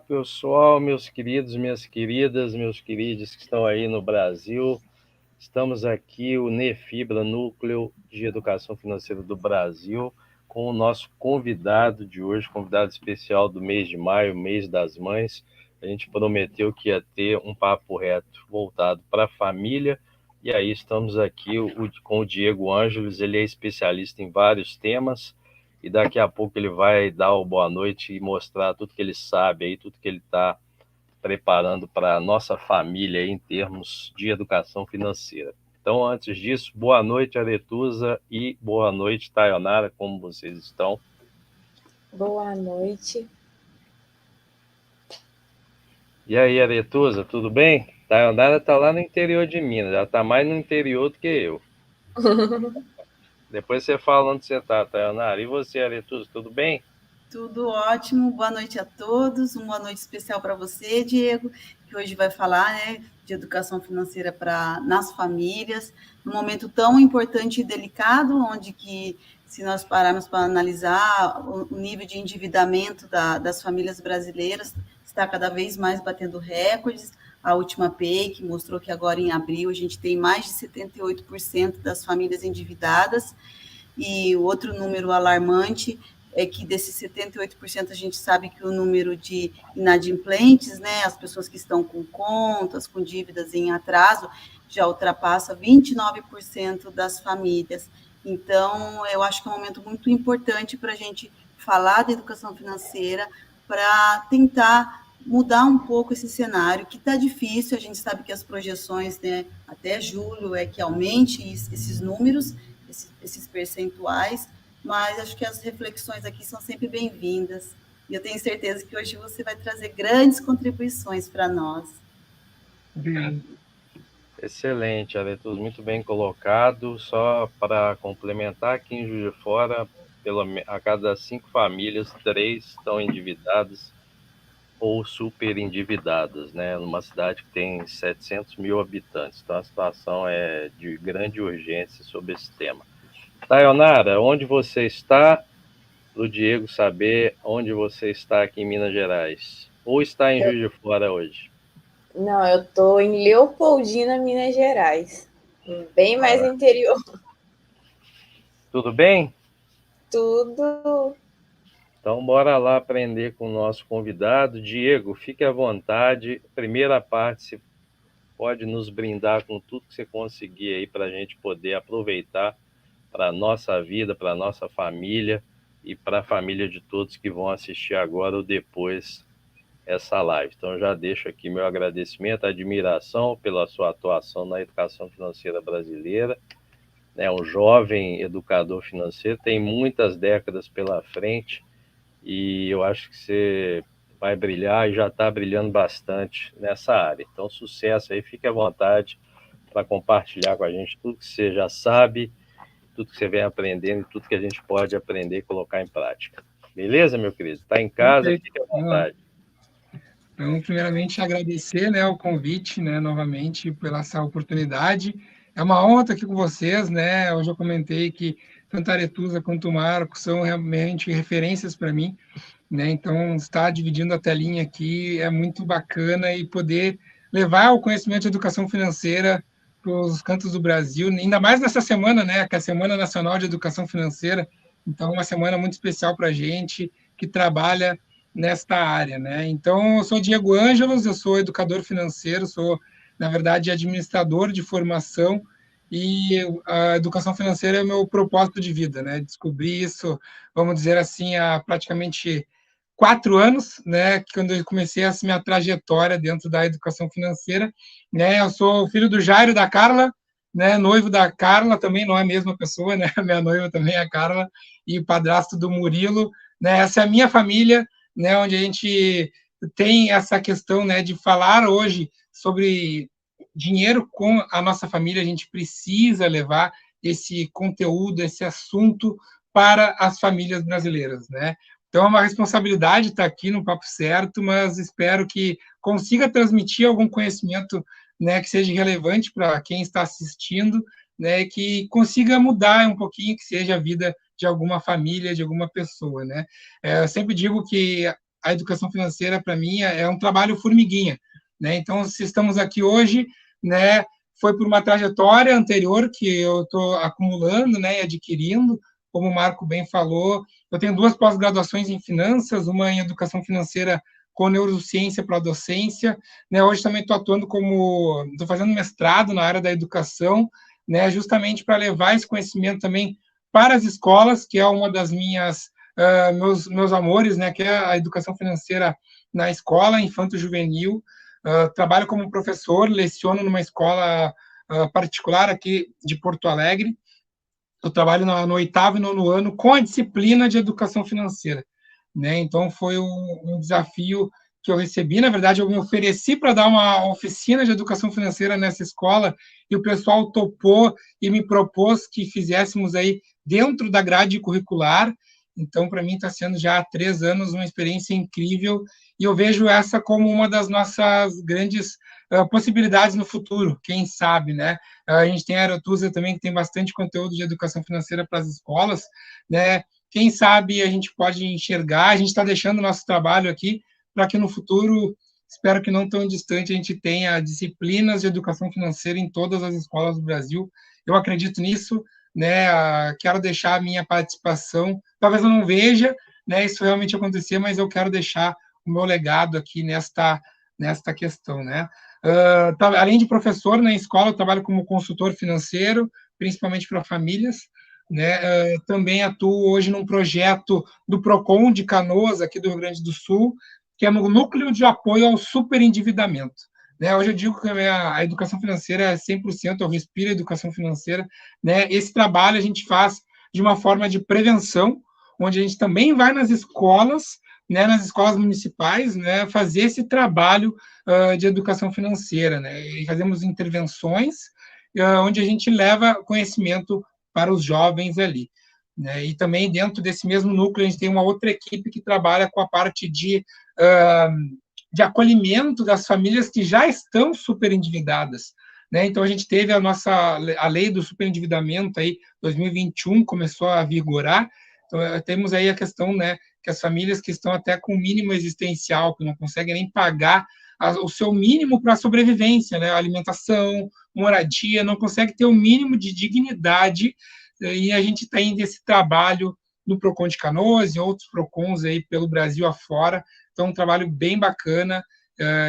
pessoal, meus queridos, minhas queridas, meus queridos que estão aí no Brasil. Estamos aqui, o NEFIBRA, Núcleo de Educação Financeira do Brasil, com o nosso convidado de hoje, convidado especial do mês de maio, mês das mães. A gente prometeu que ia ter um papo reto voltado para a família, e aí estamos aqui com o Diego Ângelos. Ele é especialista em vários temas, e daqui a pouco ele vai dar o boa noite e mostrar tudo que ele sabe, aí, tudo que ele está preparando para a nossa família em termos de educação financeira. Então, antes disso, boa noite, Aretusa, e boa noite, Tayonara, como vocês estão? Boa noite. E aí, Aretusa, tudo bem? Tayonara está lá no interior de Minas, ela está mais no interior do que eu. Depois você fala onde você está, Tayonara. E você, Aretusa, tudo bem? Tudo ótimo, boa noite a todos, uma boa noite especial para você, Diego, que hoje vai falar, de educação financeira nas famílias, num momento tão importante e delicado, onde que, se nós pararmos para analisar, o nível de endividamento das famílias brasileiras está cada vez mais batendo recordes. A última PEI, que mostrou que agora em abril a gente tem mais de 78% das famílias endividadas, e o outro número alarmante é que desses 78% a gente sabe que o número de inadimplentes, as pessoas que estão com contas, com dívidas em atraso, já ultrapassa 29% das famílias. Então, eu acho que é um momento muito importante para a gente falar de educação financeira, para tentar mudar um pouco esse cenário, que está difícil. A gente sabe que as projeções, até julho, é que aumente esses números, esses percentuais, mas acho que as reflexões aqui são sempre bem-vindas. E eu tenho certeza que hoje você vai trazer grandes contribuições para nós. Bem. Excelente, Aretusa, muito bem colocado. Só para complementar, aqui em Juiz de Fora, a cada 5 famílias, 3 estão endividadas ou super endividadas, numa cidade que tem 700 mil habitantes. Então, a situação é de grande urgência sobre esse tema. Tayonara, onde você está? Para o Diego saber onde você está aqui em Minas Gerais. Ou está em Juiz de Fora hoje? Não, eu estou em Leopoldina, Minas Gerais. Bem mais interior. Tudo bem? Tudo. Então, bora lá aprender com o nosso convidado. Diego, fique à vontade. Primeira parte, você pode nos brindar com tudo que você conseguir aí para a gente poder aproveitar para a nossa vida, para a nossa família e para a família de todos que vão assistir agora ou depois essa live. Então, já deixo aqui meu agradecimento, admiração pela sua atuação na educação financeira brasileira. Um jovem educador financeiro, tem muitas décadas pela frente, e eu acho que você vai brilhar e já está brilhando bastante nessa área. Então, sucesso aí, fique à vontade para compartilhar com a gente tudo que você já sabe, tudo que você vem aprendendo e tudo que a gente pode aprender e colocar em prática. Beleza, meu querido? Está em casa, fique à vontade. Então, primeiramente, agradecer o convite, novamente, pela essa oportunidade. É uma honra estar aqui com vocês, Eu já comentei que tanto a Aretusa quanto o Marco são realmente referências para mim, Então, estar dividindo a telinha aqui é muito bacana, e poder levar o conhecimento de educação financeira para os cantos do Brasil, ainda mais nessa semana, que é a Semana Nacional de Educação Financeira. Então, uma semana muito especial para a gente que trabalha nesta área, Então, eu sou Diego Ângelos, eu sou educador financeiro, sou, na verdade, administrador de formação, e a educação financeira é o meu propósito de vida, Descobri isso, vamos dizer assim, há praticamente 4 anos, quando eu comecei a minha trajetória dentro da educação financeira, Eu sou filho do Jairo e da Carla, noivo da Carla, também não é a mesma pessoa, Minha noiva também é a Carla, e padrasto do Murilo, Essa é a minha família, onde a gente tem essa questão, de falar hoje sobre dinheiro com a nossa família. A gente precisa levar esse conteúdo, esse assunto para as famílias brasileiras, Então, é uma responsabilidade estar aqui no Papo Certo, mas espero que consiga transmitir algum conhecimento, que seja relevante para quem está assistindo, que consiga mudar um pouquinho, que seja a vida de alguma família, de alguma pessoa, Eu sempre digo que a educação financeira, para mim, é um trabalho formiguinha, né? Então, se estamos aqui hoje, né, foi por uma trajetória anterior que eu estou acumulando, né, e adquirindo, como o Marco bem falou. Eu tenho 2 pós-graduações em finanças, uma em educação financeira com neurociência para a docência, né? Hoje também estou estou fazendo mestrado na área da educação, né, justamente para levar esse conhecimento também para as escolas, que é uma das meus amores, né, que é a educação financeira na escola infanto-juvenil. Trabalho como professor, leciono numa escola particular aqui de Porto Alegre. Eu trabalho no 8º e 9º ano com a disciplina de educação financeira, né? Então, foi um desafio que eu recebi. Na verdade, eu me ofereci para dar uma oficina de educação financeira nessa escola e o pessoal topou e me propôs que fizéssemos aí dentro da grade curricular. Então, para mim, está sendo já há 3 anos uma experiência incrível e eu vejo essa como uma das nossas grandes possibilidades no futuro, quem sabe, né? A gente tem a Aerotusa também, que tem bastante conteúdo de educação financeira para as escolas, né? Quem sabe a gente pode enxergar, a gente está deixando o nosso trabalho aqui para que no futuro, espero que não tão distante, a gente tenha disciplinas de educação financeira em todas as escolas do Brasil. Eu acredito nisso, né? Quero deixar a minha participação, talvez eu não veja, né, isso realmente acontecer, mas eu quero deixar o meu legado aqui nesta questão, né? Além de professor na escola, eu trabalho como consultor financeiro, principalmente para famílias, né? Também atuo hoje num projeto do Procon de Canoas, aqui do Rio Grande do Sul, que é no núcleo de apoio ao superendividamento. Né? Hoje eu digo que a educação financeira é 100%, eu respiro a educação financeira. Né? Esse trabalho a gente faz de uma forma de prevenção, onde a gente também vai nas escolas, né, nas escolas municipais, né, fazer esse trabalho de educação financeira. Né? E fazemos intervenções onde a gente leva conhecimento para os jovens ali. Né? E também dentro desse mesmo núcleo a gente tem uma outra equipe que trabalha com a parte de acolhimento das famílias que já estão superendividadas. Né? Então, a gente teve a lei do superendividamento, aí, 2021, começou a vigorar. Então, temos aí a questão, né, que as famílias que estão até com o mínimo existencial, que não conseguem nem pagar o seu mínimo para a sobrevivência, né? Alimentação, moradia, não consegue ter o mínimo de dignidade, e a gente tem esse trabalho no Procon de Canoas e outros Procons aí pelo Brasil afora. Então, um trabalho bem bacana,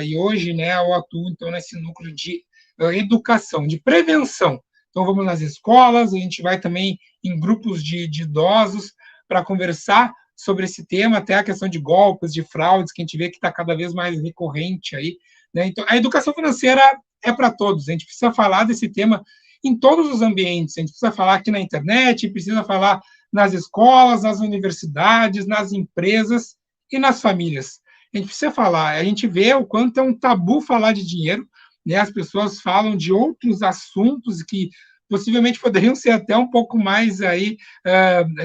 e hoje, né, eu atuo, então, nesse núcleo de educação, de prevenção. Então, vamos nas escolas, a gente vai também em grupos de idosos para conversar sobre esse tema, até a questão de golpes, de fraudes, que a gente vê que está cada vez mais recorrente aí. Né? Então, a educação financeira é para todos, a gente precisa falar desse tema em todos os ambientes, a gente precisa falar aqui na internet, precisa falar nas escolas, nas universidades, nas empresas e nas famílias. A gente precisa falar, a gente vê o quanto é um tabu falar de dinheiro, né? As pessoas falam de outros assuntos que possivelmente poderiam ser até um pouco mais aí,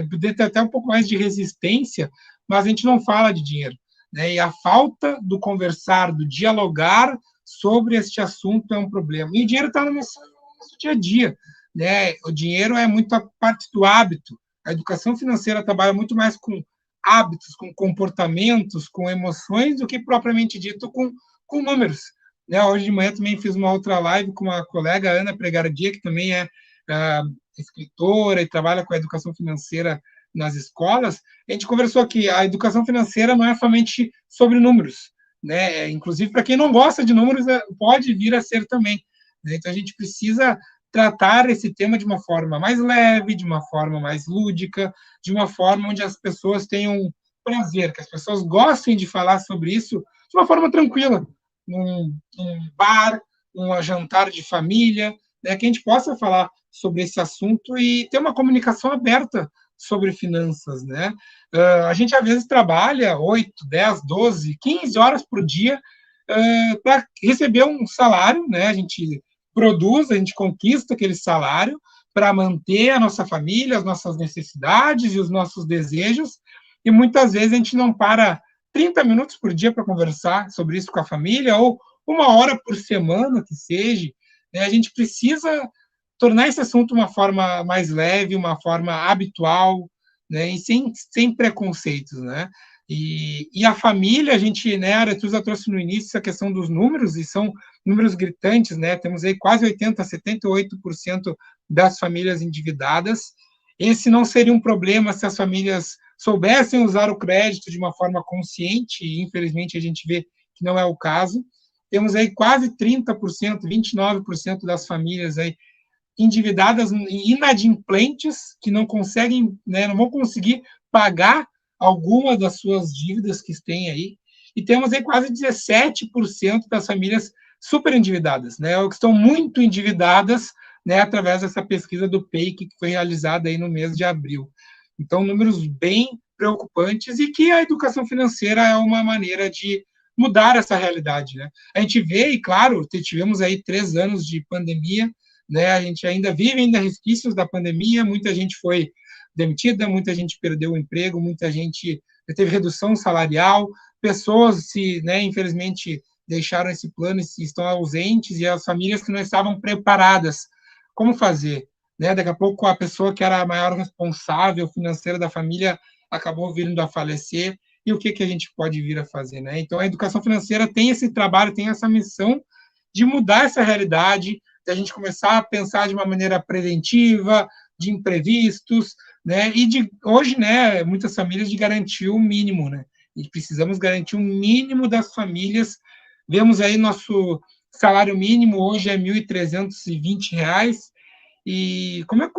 poder ter até um pouco mais de resistência, mas a gente não fala de dinheiro. Né? E a falta do conversar, do dialogar sobre este assunto é um problema. E o dinheiro está no nosso dia a dia. Né? O dinheiro é muito a parte do hábito. A educação financeira trabalha muito mais com hábitos, com comportamentos, com emoções, do que propriamente dito com números. Né? Hoje de manhã também fiz uma outra live com uma colega, Ana Pregardia, que também é escritora e trabalha com a educação financeira nas escolas. A gente conversou que a educação financeira não é somente sobre números. Né? Inclusive, para quem não gosta de números, pode vir a ser também. Né? Então, a gente precisa tratar esse tema de uma forma mais leve, de uma forma mais lúdica, de uma forma onde as pessoas tenham prazer, que as pessoas gostem de falar sobre isso de uma forma tranquila, num bar, num jantar de família, né, que a gente possa falar sobre esse assunto e ter uma comunicação aberta sobre finanças. Né? A gente, às vezes, trabalha 8, 10, 12, 15 horas por dia para receber um salário, né? A gente produz, a gente conquista aquele salário para manter a nossa família, as nossas necessidades e os nossos desejos, e muitas vezes a gente não para 30 minutos por dia para conversar sobre isso com a família, ou 1 hora por semana, que seja. Né? A gente precisa tornar esse assunto uma forma mais leve, uma forma habitual, né? E sem preconceitos. Né? E a família, a gente, né, a Aretusa trouxe no início essa questão dos números, e são números gritantes, né? Temos aí quase 80%, 78% das famílias endividadas. Esse não seria um problema se as famílias soubessem usar o crédito de uma forma consciente, e infelizmente a gente vê que não é o caso. Temos aí quase 30%, 29% das famílias aí endividadas, inadimplentes, que não conseguem, né, não vão conseguir pagar alguma das suas dívidas que têm aí. E temos aí quase 17% das famílias super endividadas, né, ou que estão muito endividadas, né, através dessa pesquisa do PEIC que foi realizada aí no mês de abril. Então, números bem preocupantes, e que a educação financeira é uma maneira de mudar essa realidade, né? A gente vê, e claro, tivemos aí 3 anos de pandemia, né? A gente ainda vive ainda resquícios da pandemia, muita gente foi demitida, muita gente perdeu o emprego, muita gente teve redução salarial, pessoas né, infelizmente deixaram esse plano e estão ausentes, e as famílias que não estavam preparadas. Como fazer? Né? Daqui a pouco a pessoa que era a maior responsável financeira da família acabou vindo a falecer, e o que a gente pode vir a fazer? Né? Então, a educação financeira tem esse trabalho, tem essa missão de mudar essa realidade, de a gente começar a pensar de uma maneira preventiva, de imprevistos, né? E hoje, né, muitas famílias de garantir o mínimo, né? E precisamos garantir o mínimo das famílias. Vemos aí nosso salário mínimo hoje é R$ 1.320, e como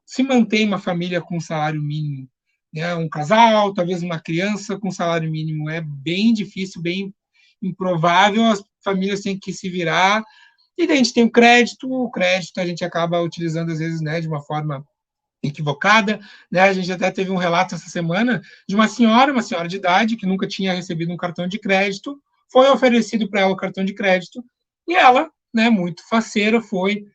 se mantém uma família com salário mínimo? Né? Um casal, talvez uma criança com salário mínimo, é bem difícil, bem improvável, as famílias têm que se virar. E daí a gente tem o crédito a gente acaba utilizando, às vezes, né, de uma forma equivocada, né? A gente até teve um relato essa semana de uma senhora de idade, que nunca tinha recebido um cartão de crédito, foi oferecido para ela o cartão de crédito, e ela, né, muito faceira, foi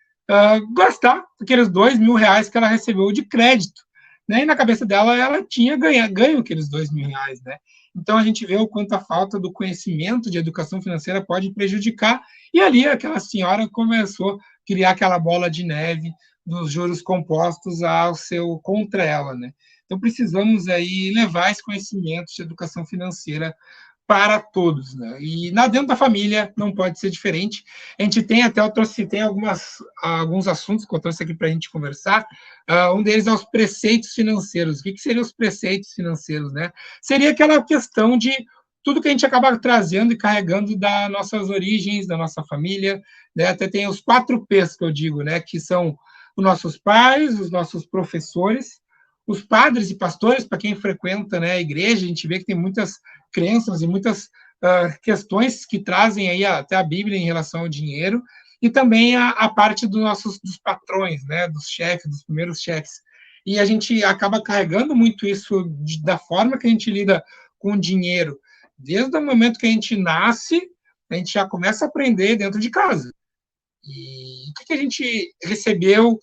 gastar aqueles R$ 2.000 que ela recebeu de crédito, né? E na cabeça dela, ela tinha ganho aqueles R$ 2.000, né? Então, a gente vê o quanto a falta do conhecimento de educação financeira pode prejudicar, e ali aquela senhora começou a criar aquela bola de neve dos juros compostos contra ela, né? Então, precisamos aí levar esse conhecimento de educação financeira para todos, né? E dentro da família não pode ser diferente. A gente tem tem alguns assuntos que eu trouxe aqui para a gente conversar. Um deles é os preceitos financeiros. O que seriam os preceitos financeiros, né? Seria aquela questão de tudo que a gente acaba trazendo e carregando das nossas origens, da nossa família, né? Até tem os 4 P's que eu digo, né? Que são os nossos pais, os nossos professores, os padres e pastores, para quem frequenta, né, a igreja, a gente vê que tem muitas crenças e muitas questões que trazem aí até a Bíblia em relação ao dinheiro, e também a parte dos patrões, né, dos chefes, dos primeiros chefes. E a gente acaba carregando muito isso da forma que a gente lida com o dinheiro. Desde o momento que a gente nasce, a gente já começa a aprender dentro de casa. E o que a gente recebeu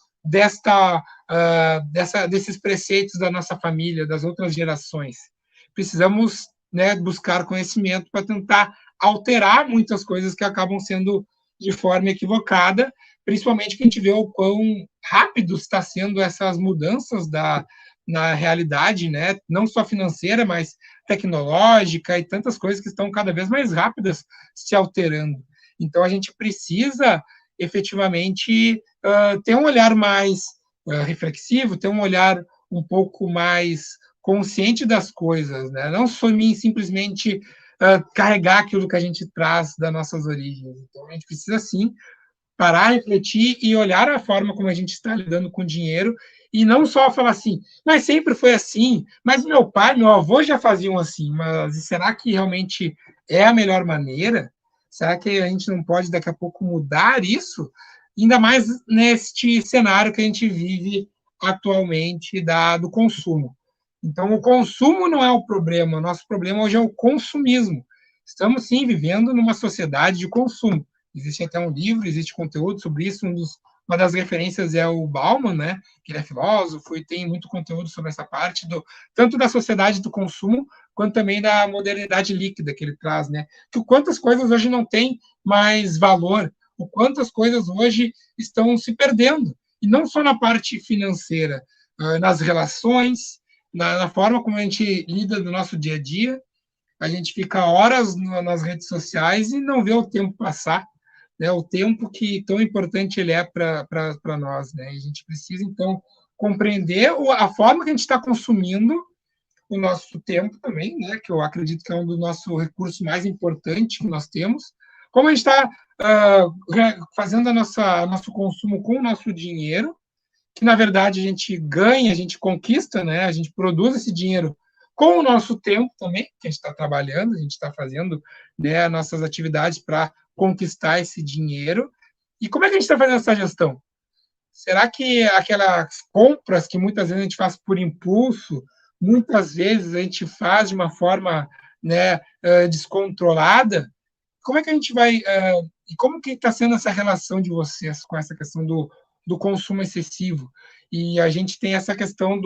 desses preceitos da nossa família, das outras gerações? Precisamos, né, buscar conhecimento para tentar alterar muitas coisas que acabam sendo de forma equivocada, principalmente que a gente vê o quão rápido está sendo essas mudanças na realidade, né, não só financeira, mas tecnológica, e tantas coisas que estão cada vez mais rápidas se alterando. Então, a gente precisa efetivamente ter um olhar mais reflexivo, ter um olhar um pouco mais consciente das coisas, né? Não simplesmente carregar aquilo que a gente traz das nossas origens. Então, a gente precisa, sim, parar, refletir e olhar a forma como a gente está lidando com o dinheiro, e não só falar assim, mas sempre foi assim, mas meu pai, meu avô já faziam assim, mas será que realmente é a melhor maneira? Será que a gente não pode, daqui a pouco, mudar isso? Ainda mais neste cenário que a gente vive atualmente do consumo. Então, o consumo não é o problema. O nosso problema hoje é o consumismo. Estamos, sim, vivendo numa sociedade de consumo. Existe até um livro, existe conteúdo sobre isso. Uma das referências é o Bauman, né? Que ele é filósofo e tem muito conteúdo sobre essa parte, tanto da sociedade do consumo, quanto também da modernidade líquida que ele traz, né? Que quantas coisas hoje não têm mais valor, o quantas coisas hoje estão se perdendo. E não só na parte financeira, nas relações, na forma como a gente lida no nosso dia a dia, a gente fica horas nas redes sociais e não vê o tempo passar, né? O tempo que tão importante ele é para nós, né? E a gente precisa, então, compreender a forma que a gente está consumindo o nosso tempo também, né? Que eu acredito que é um dos nossos recursos mais importantes que nós temos. Como a gente está fazendo nosso consumo com o nosso dinheiro, que na verdade a gente ganha, a gente conquista, né? A gente produz esse dinheiro com o nosso tempo também, que a gente está trabalhando, a gente está fazendo, né, nossas atividades para conquistar esse dinheiro. E como é que a gente está fazendo essa gestão? Será que aquelas compras que muitas vezes a gente faz por impulso, muitas vezes a gente faz de uma forma, né, descontrolada? Como é que a gente vai... e como que está sendo essa relação de vocês com essa questão do consumo excessivo? E a gente tem essa questão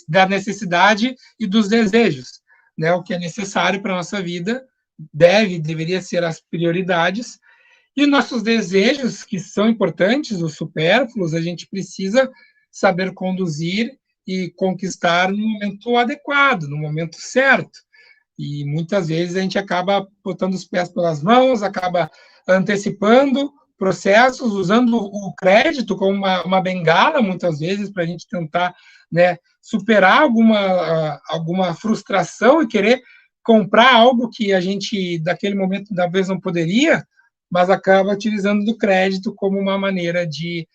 da necessidade e dos desejos, né? O que é necessário para a nossa vida deveria ser as prioridades, e nossos desejos, que são importantes, os supérfluos, a gente precisa saber conduzir e conquistar no momento adequado, no momento certo. E muitas vezes a gente acaba botando os pés pelas mãos, acaba antecipando processos, usando o crédito como uma bengala, muitas vezes, para a gente tentar, né, superar alguma frustração e querer comprar algo que a gente, daquele momento, talvez não poderia, mas acaba utilizando do crédito como uma maneira de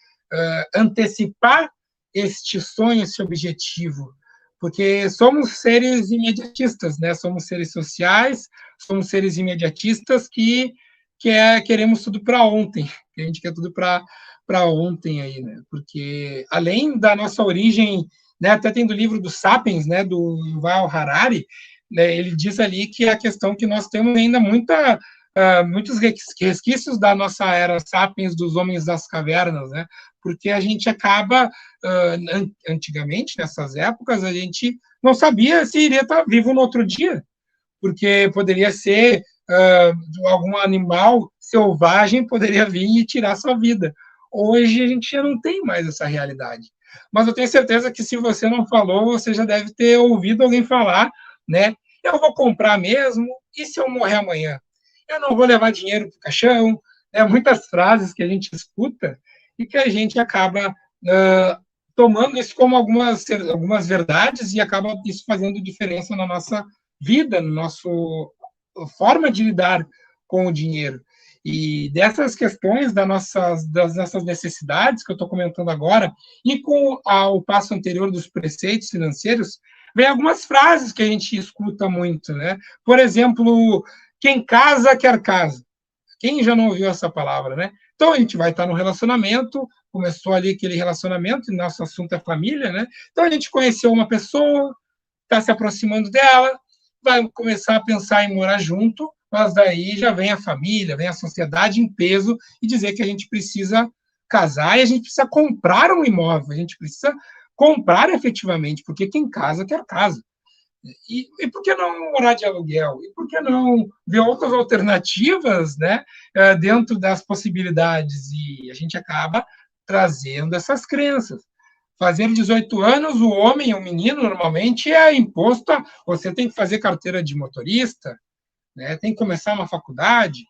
antecipar este sonho, esse objetivo. Porque somos seres imediatistas, né? Somos seres sociais, somos seres imediatistas que queremos tudo para ontem, que a gente quer tudo para ontem aí, né? Porque além da nossa origem, né, até tem do livro do Sapiens, né, do Yuval Harari, né, ele diz ali que a questão que nós temos ainda muitos resquícios da nossa era Sapiens, dos homens das cavernas, né? Porque a gente acaba, antigamente, nessas épocas, a gente não sabia se iria estar vivo no outro dia, porque poderia ser algum animal selvagem poderia vir e tirar sua vida. Hoje a gente já não tem mais essa realidade. Mas eu tenho certeza que se você não falou, você já deve ter ouvido alguém falar, né? Eu vou comprar mesmo, e se eu morrer amanhã? Eu não vou levar dinheiro para o caixão, né? Muitas frases que a gente escuta e que a gente acaba tomando isso como algumas verdades e acaba isso fazendo diferença na nossa vida, na nossa forma de lidar com o dinheiro. E dessas questões das nossas necessidades que eu estou comentando agora, e com o passo anterior dos preceitos financeiros, vem algumas frases que a gente escuta muito, né? Por exemplo, quem casa, quer casa. Quem já não ouviu essa palavra, né? Então, a gente vai estar no relacionamento, começou ali aquele relacionamento, e nosso assunto é família, né? Então, a gente conheceu uma pessoa, está se aproximando dela, vai começar a pensar em morar junto, mas daí já vem a família, vem a sociedade em peso e dizer que a gente precisa casar e a gente precisa comprar um imóvel, a gente precisa comprar efetivamente, porque quem casa, quer casa. E por que não morar de aluguel? E por que não ver outras alternativas, né, dentro das possibilidades? E a gente acaba trazendo essas crenças. Fazer 18 anos, o homem, o menino, normalmente é imposto você tem que fazer carteira de motorista, né, tem que começar uma faculdade.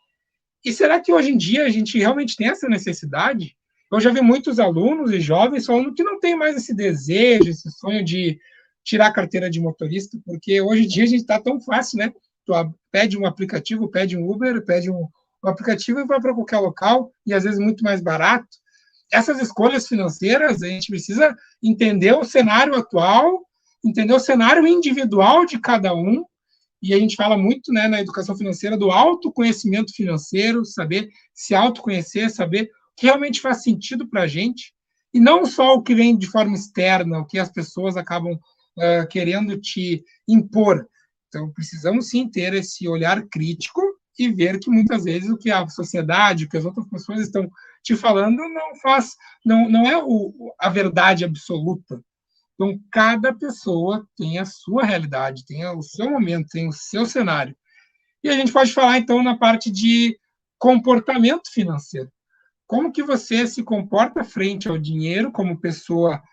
E será que hoje em dia a gente realmente tem essa necessidade? Eu já vi muitos alunos e jovens falando que não tem mais esse desejo, esse sonho de tirar a carteira de motorista, porque hoje em dia a gente está tão fácil, né? Tu pede um aplicativo, pede um Uber, pede um aplicativo e vai para qualquer local, e às vezes muito mais barato. Essas escolhas financeiras, a gente precisa entender o cenário atual, entender o cenário individual de cada um, e a gente fala muito, né, na educação financeira do autoconhecimento financeiro, saber se autoconhecer, saber o que realmente faz sentido para a gente, e não só o que vem de forma externa, o que as pessoas acabam querendo te impor. Então, precisamos sim ter esse olhar crítico e ver que muitas vezes o que a sociedade, o que as outras pessoas estão te falando não é a verdade absoluta. Então, cada pessoa tem a sua realidade, tem o seu momento, tem o seu cenário. E a gente pode falar, então, na parte de comportamento financeiro. Como que você se comporta frente ao dinheiro como pessoa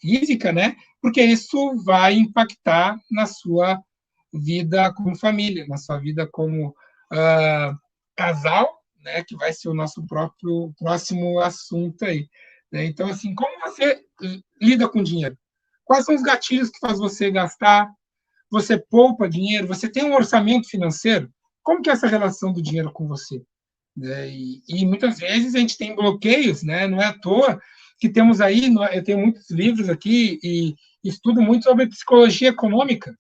física, né? Porque isso vai impactar na sua vida como família, na sua vida como casal, né, que vai ser o nosso próximo assunto aí. Né? Então, assim, como você lida com dinheiro? Quais são os gatilhos que faz você gastar? Você poupa dinheiro? Você tem um orçamento financeiro? Como que é essa relação do dinheiro com você? Né? E muitas vezes a gente tem bloqueios, né? Não é à toa que temos aí, eu tenho muitos livros aqui e estudo muito sobre psicologia econômica.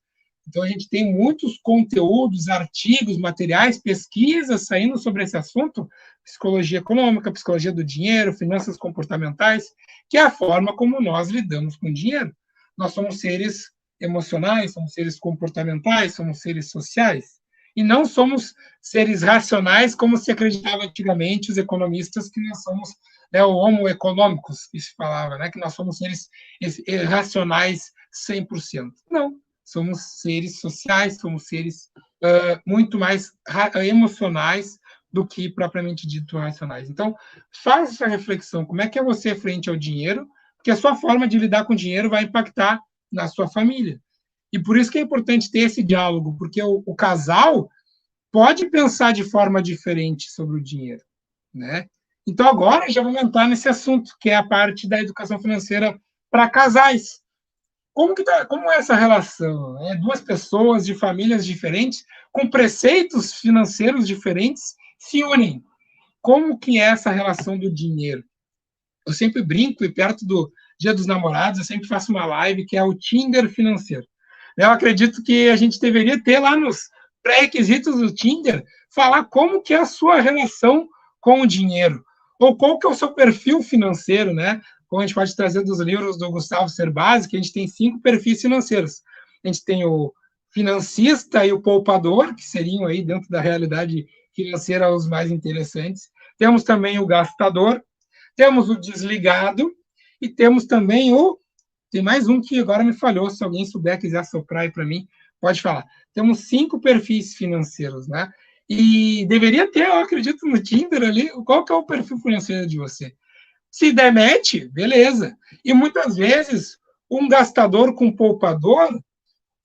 Então, a gente tem muitos conteúdos, artigos, materiais, pesquisas saindo sobre esse assunto, psicologia econômica, psicologia do dinheiro, finanças comportamentais, que é a forma como nós lidamos com o dinheiro. Nós somos seres emocionais, somos seres comportamentais, somos seres sociais. E não somos seres racionais, como se acreditava antigamente os economistas, que nós somos, né, o homo econômicos, que se falava, né, que nós somos seres racionais 100%. Não. Somos seres sociais, somos seres muito mais emocionais do que propriamente dito racionais. Então, faz essa reflexão. Como é que é você frente ao dinheiro? Porque a sua forma de lidar com o dinheiro vai impactar na sua família. E por isso que é importante ter esse diálogo, porque o casal pode pensar de forma diferente sobre o dinheiro. Né? Então, agora já vamos entrar nesse assunto, que é a parte da educação financeira para casais. Como é essa relação? É duas pessoas de famílias diferentes, com preceitos financeiros diferentes, se unem. Como que é essa relação do dinheiro? Eu sempre brinco, e perto do Dia dos Namorados, eu sempre faço uma live que é o Tinder financeiro. Eu acredito que a gente deveria ter lá nos pré-requisitos do Tinder, falar como que é a sua relação com o dinheiro, ou qual que é o seu perfil financeiro, né? Como a gente pode trazer dos livros do Gustavo Cerbasi, que a gente tem 5 perfis financeiros. A gente tem o financista e o poupador, que seriam aí dentro da realidade financeira os mais interessantes. Temos também o gastador, temos o desligado e temos também tem mais um que agora me falhou, se alguém souber, quiser soprar aí para mim, pode falar. Temos 5 perfis financeiros, né? E deveria ter, eu acredito, no Tinder ali, qual que é o perfil financeiro de você? Se der match, beleza. E muitas vezes, um gastador com poupador,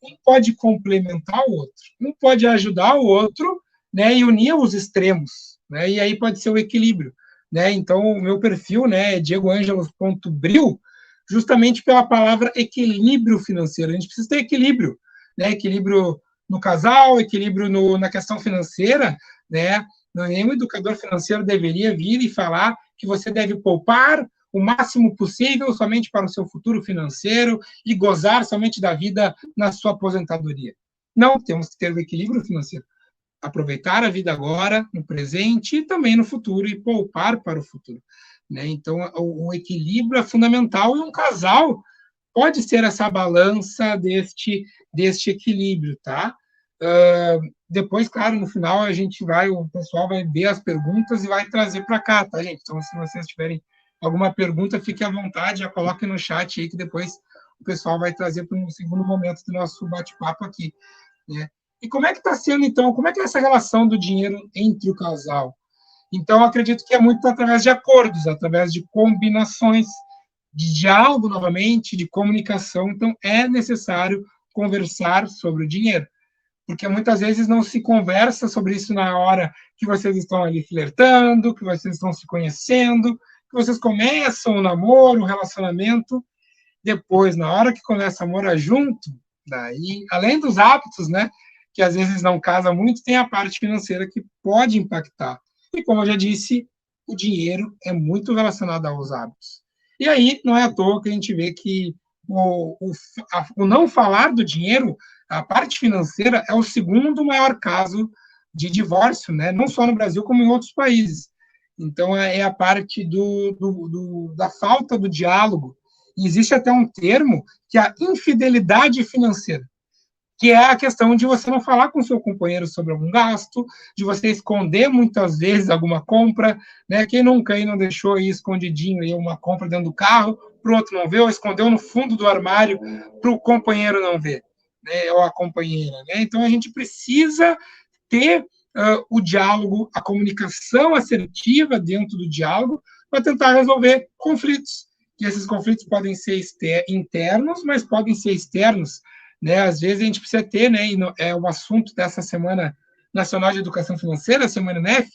um pode complementar o outro, um pode ajudar o outro, né, e unir os extremos, né, e aí pode ser o equilíbrio. Né? Então, o meu perfil, né, é diegoangelos.bril, justamente pela palavra equilíbrio financeiro. A gente precisa ter equilíbrio, né? Equilíbrio no casal, equilíbrio na questão financeira, né? Nenhum educador financeiro deveria vir e falar que você deve poupar o máximo possível somente para o seu futuro financeiro e gozar somente da vida na sua aposentadoria. Não, temos que ter o equilíbrio financeiro. Aproveitar a vida agora, no presente e também no futuro, e poupar para o futuro. Né? Então, o equilíbrio é fundamental e um casal pode ser essa balança deste equilíbrio, tá? Depois, claro, no final o pessoal vai ver as perguntas e vai trazer para cá, tá, gente? Então, se vocês tiverem alguma pergunta, fique à vontade, já coloque no chat aí que depois o pessoal vai trazer para um segundo momento do nosso bate-papo aqui, né? E como é que está sendo, então, como é que é essa relação do dinheiro entre o casal? Então, eu acredito que é muito através de acordos, através de combinações, de diálogo, novamente, de comunicação. Então, é necessário conversar sobre o dinheiro, porque muitas vezes não se conversa sobre isso na hora que vocês estão ali flertando, que vocês estão se conhecendo, que vocês começam o namoro, o relacionamento. Depois, na hora que começa a morar junto, daí, além dos hábitos, né, que às vezes não casa muito, tem a parte financeira que pode impactar. E como eu já disse, o dinheiro é muito relacionado aos hábitos. E aí, não é à toa que a gente vê que o não falar do dinheiro, a parte financeira, é o segundo maior caso de divórcio, né? Não só no Brasil, como em outros países. Então, é a parte da falta do diálogo. E existe até um termo que é a infidelidade financeira, que é a questão de você não falar com o seu companheiro sobre algum gasto, de você esconder muitas vezes alguma compra, né? Quem nunca aí não deixou aí escondidinho aí uma compra dentro do carro, para o outro não ver, ou escondeu no fundo do armário para o companheiro não ver, né? Ou a companheira, né? Então a gente precisa ter o diálogo, a comunicação assertiva dentro do diálogo para tentar resolver conflitos. Que esses conflitos podem ser internos, mas podem ser externos, né? Às vezes a gente precisa ter, né? E é o assunto dessa Semana Nacional de Educação Financeira, a Semana NEF,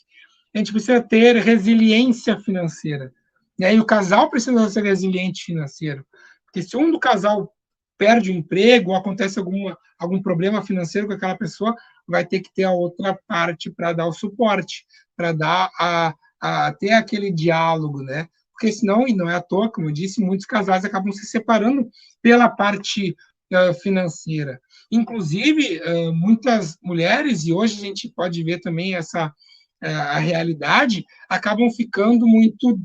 a gente precisa ter resiliência financeira. Né? E o casal precisa ser resiliente financeiro. Porque se um do casal perde o emprego ou acontece algum problema financeiro com aquela pessoa, vai ter que ter a outra parte para dar o suporte, para dar ter aquele diálogo, né? Porque senão, e não é à toa, como eu disse, muitos casais acabam se separando pela parte financeira. Inclusive, muitas mulheres, e hoje a gente pode ver também a realidade, acabam ficando muito,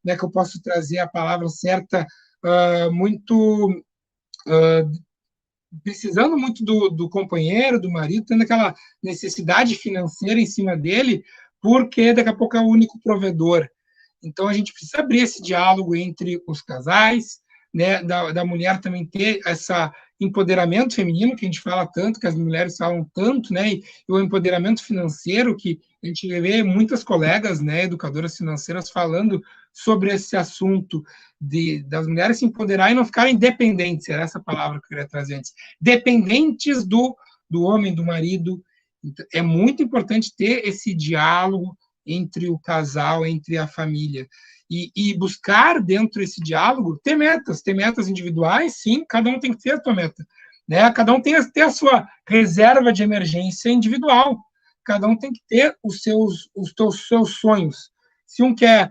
né, que eu posso trazer a palavra certa, muito precisando muito do companheiro, do marido, tendo aquela necessidade financeira em cima dele, porque daqui a pouco é o único provedor. Então, a gente precisa abrir esse diálogo entre os casais, né, da mulher também ter esse empoderamento feminino, que a gente fala tanto, que as mulheres falam tanto, né, e o empoderamento financeiro, que a gente vê muitas colegas, né, educadoras financeiras falando sobre esse assunto das mulheres se empoderarem e não ficarem dependentes, era essa palavra que eu queria trazer antes, dependentes do homem, do marido. Então, é muito importante ter esse diálogo entre o casal, entre a família. E buscar dentro desse diálogo ter metas individuais, sim, cada um tem que ter a sua meta. Né? Cada um tem que ter a sua reserva de emergência individual. Cada um tem que ter os seus sonhos. Se um quer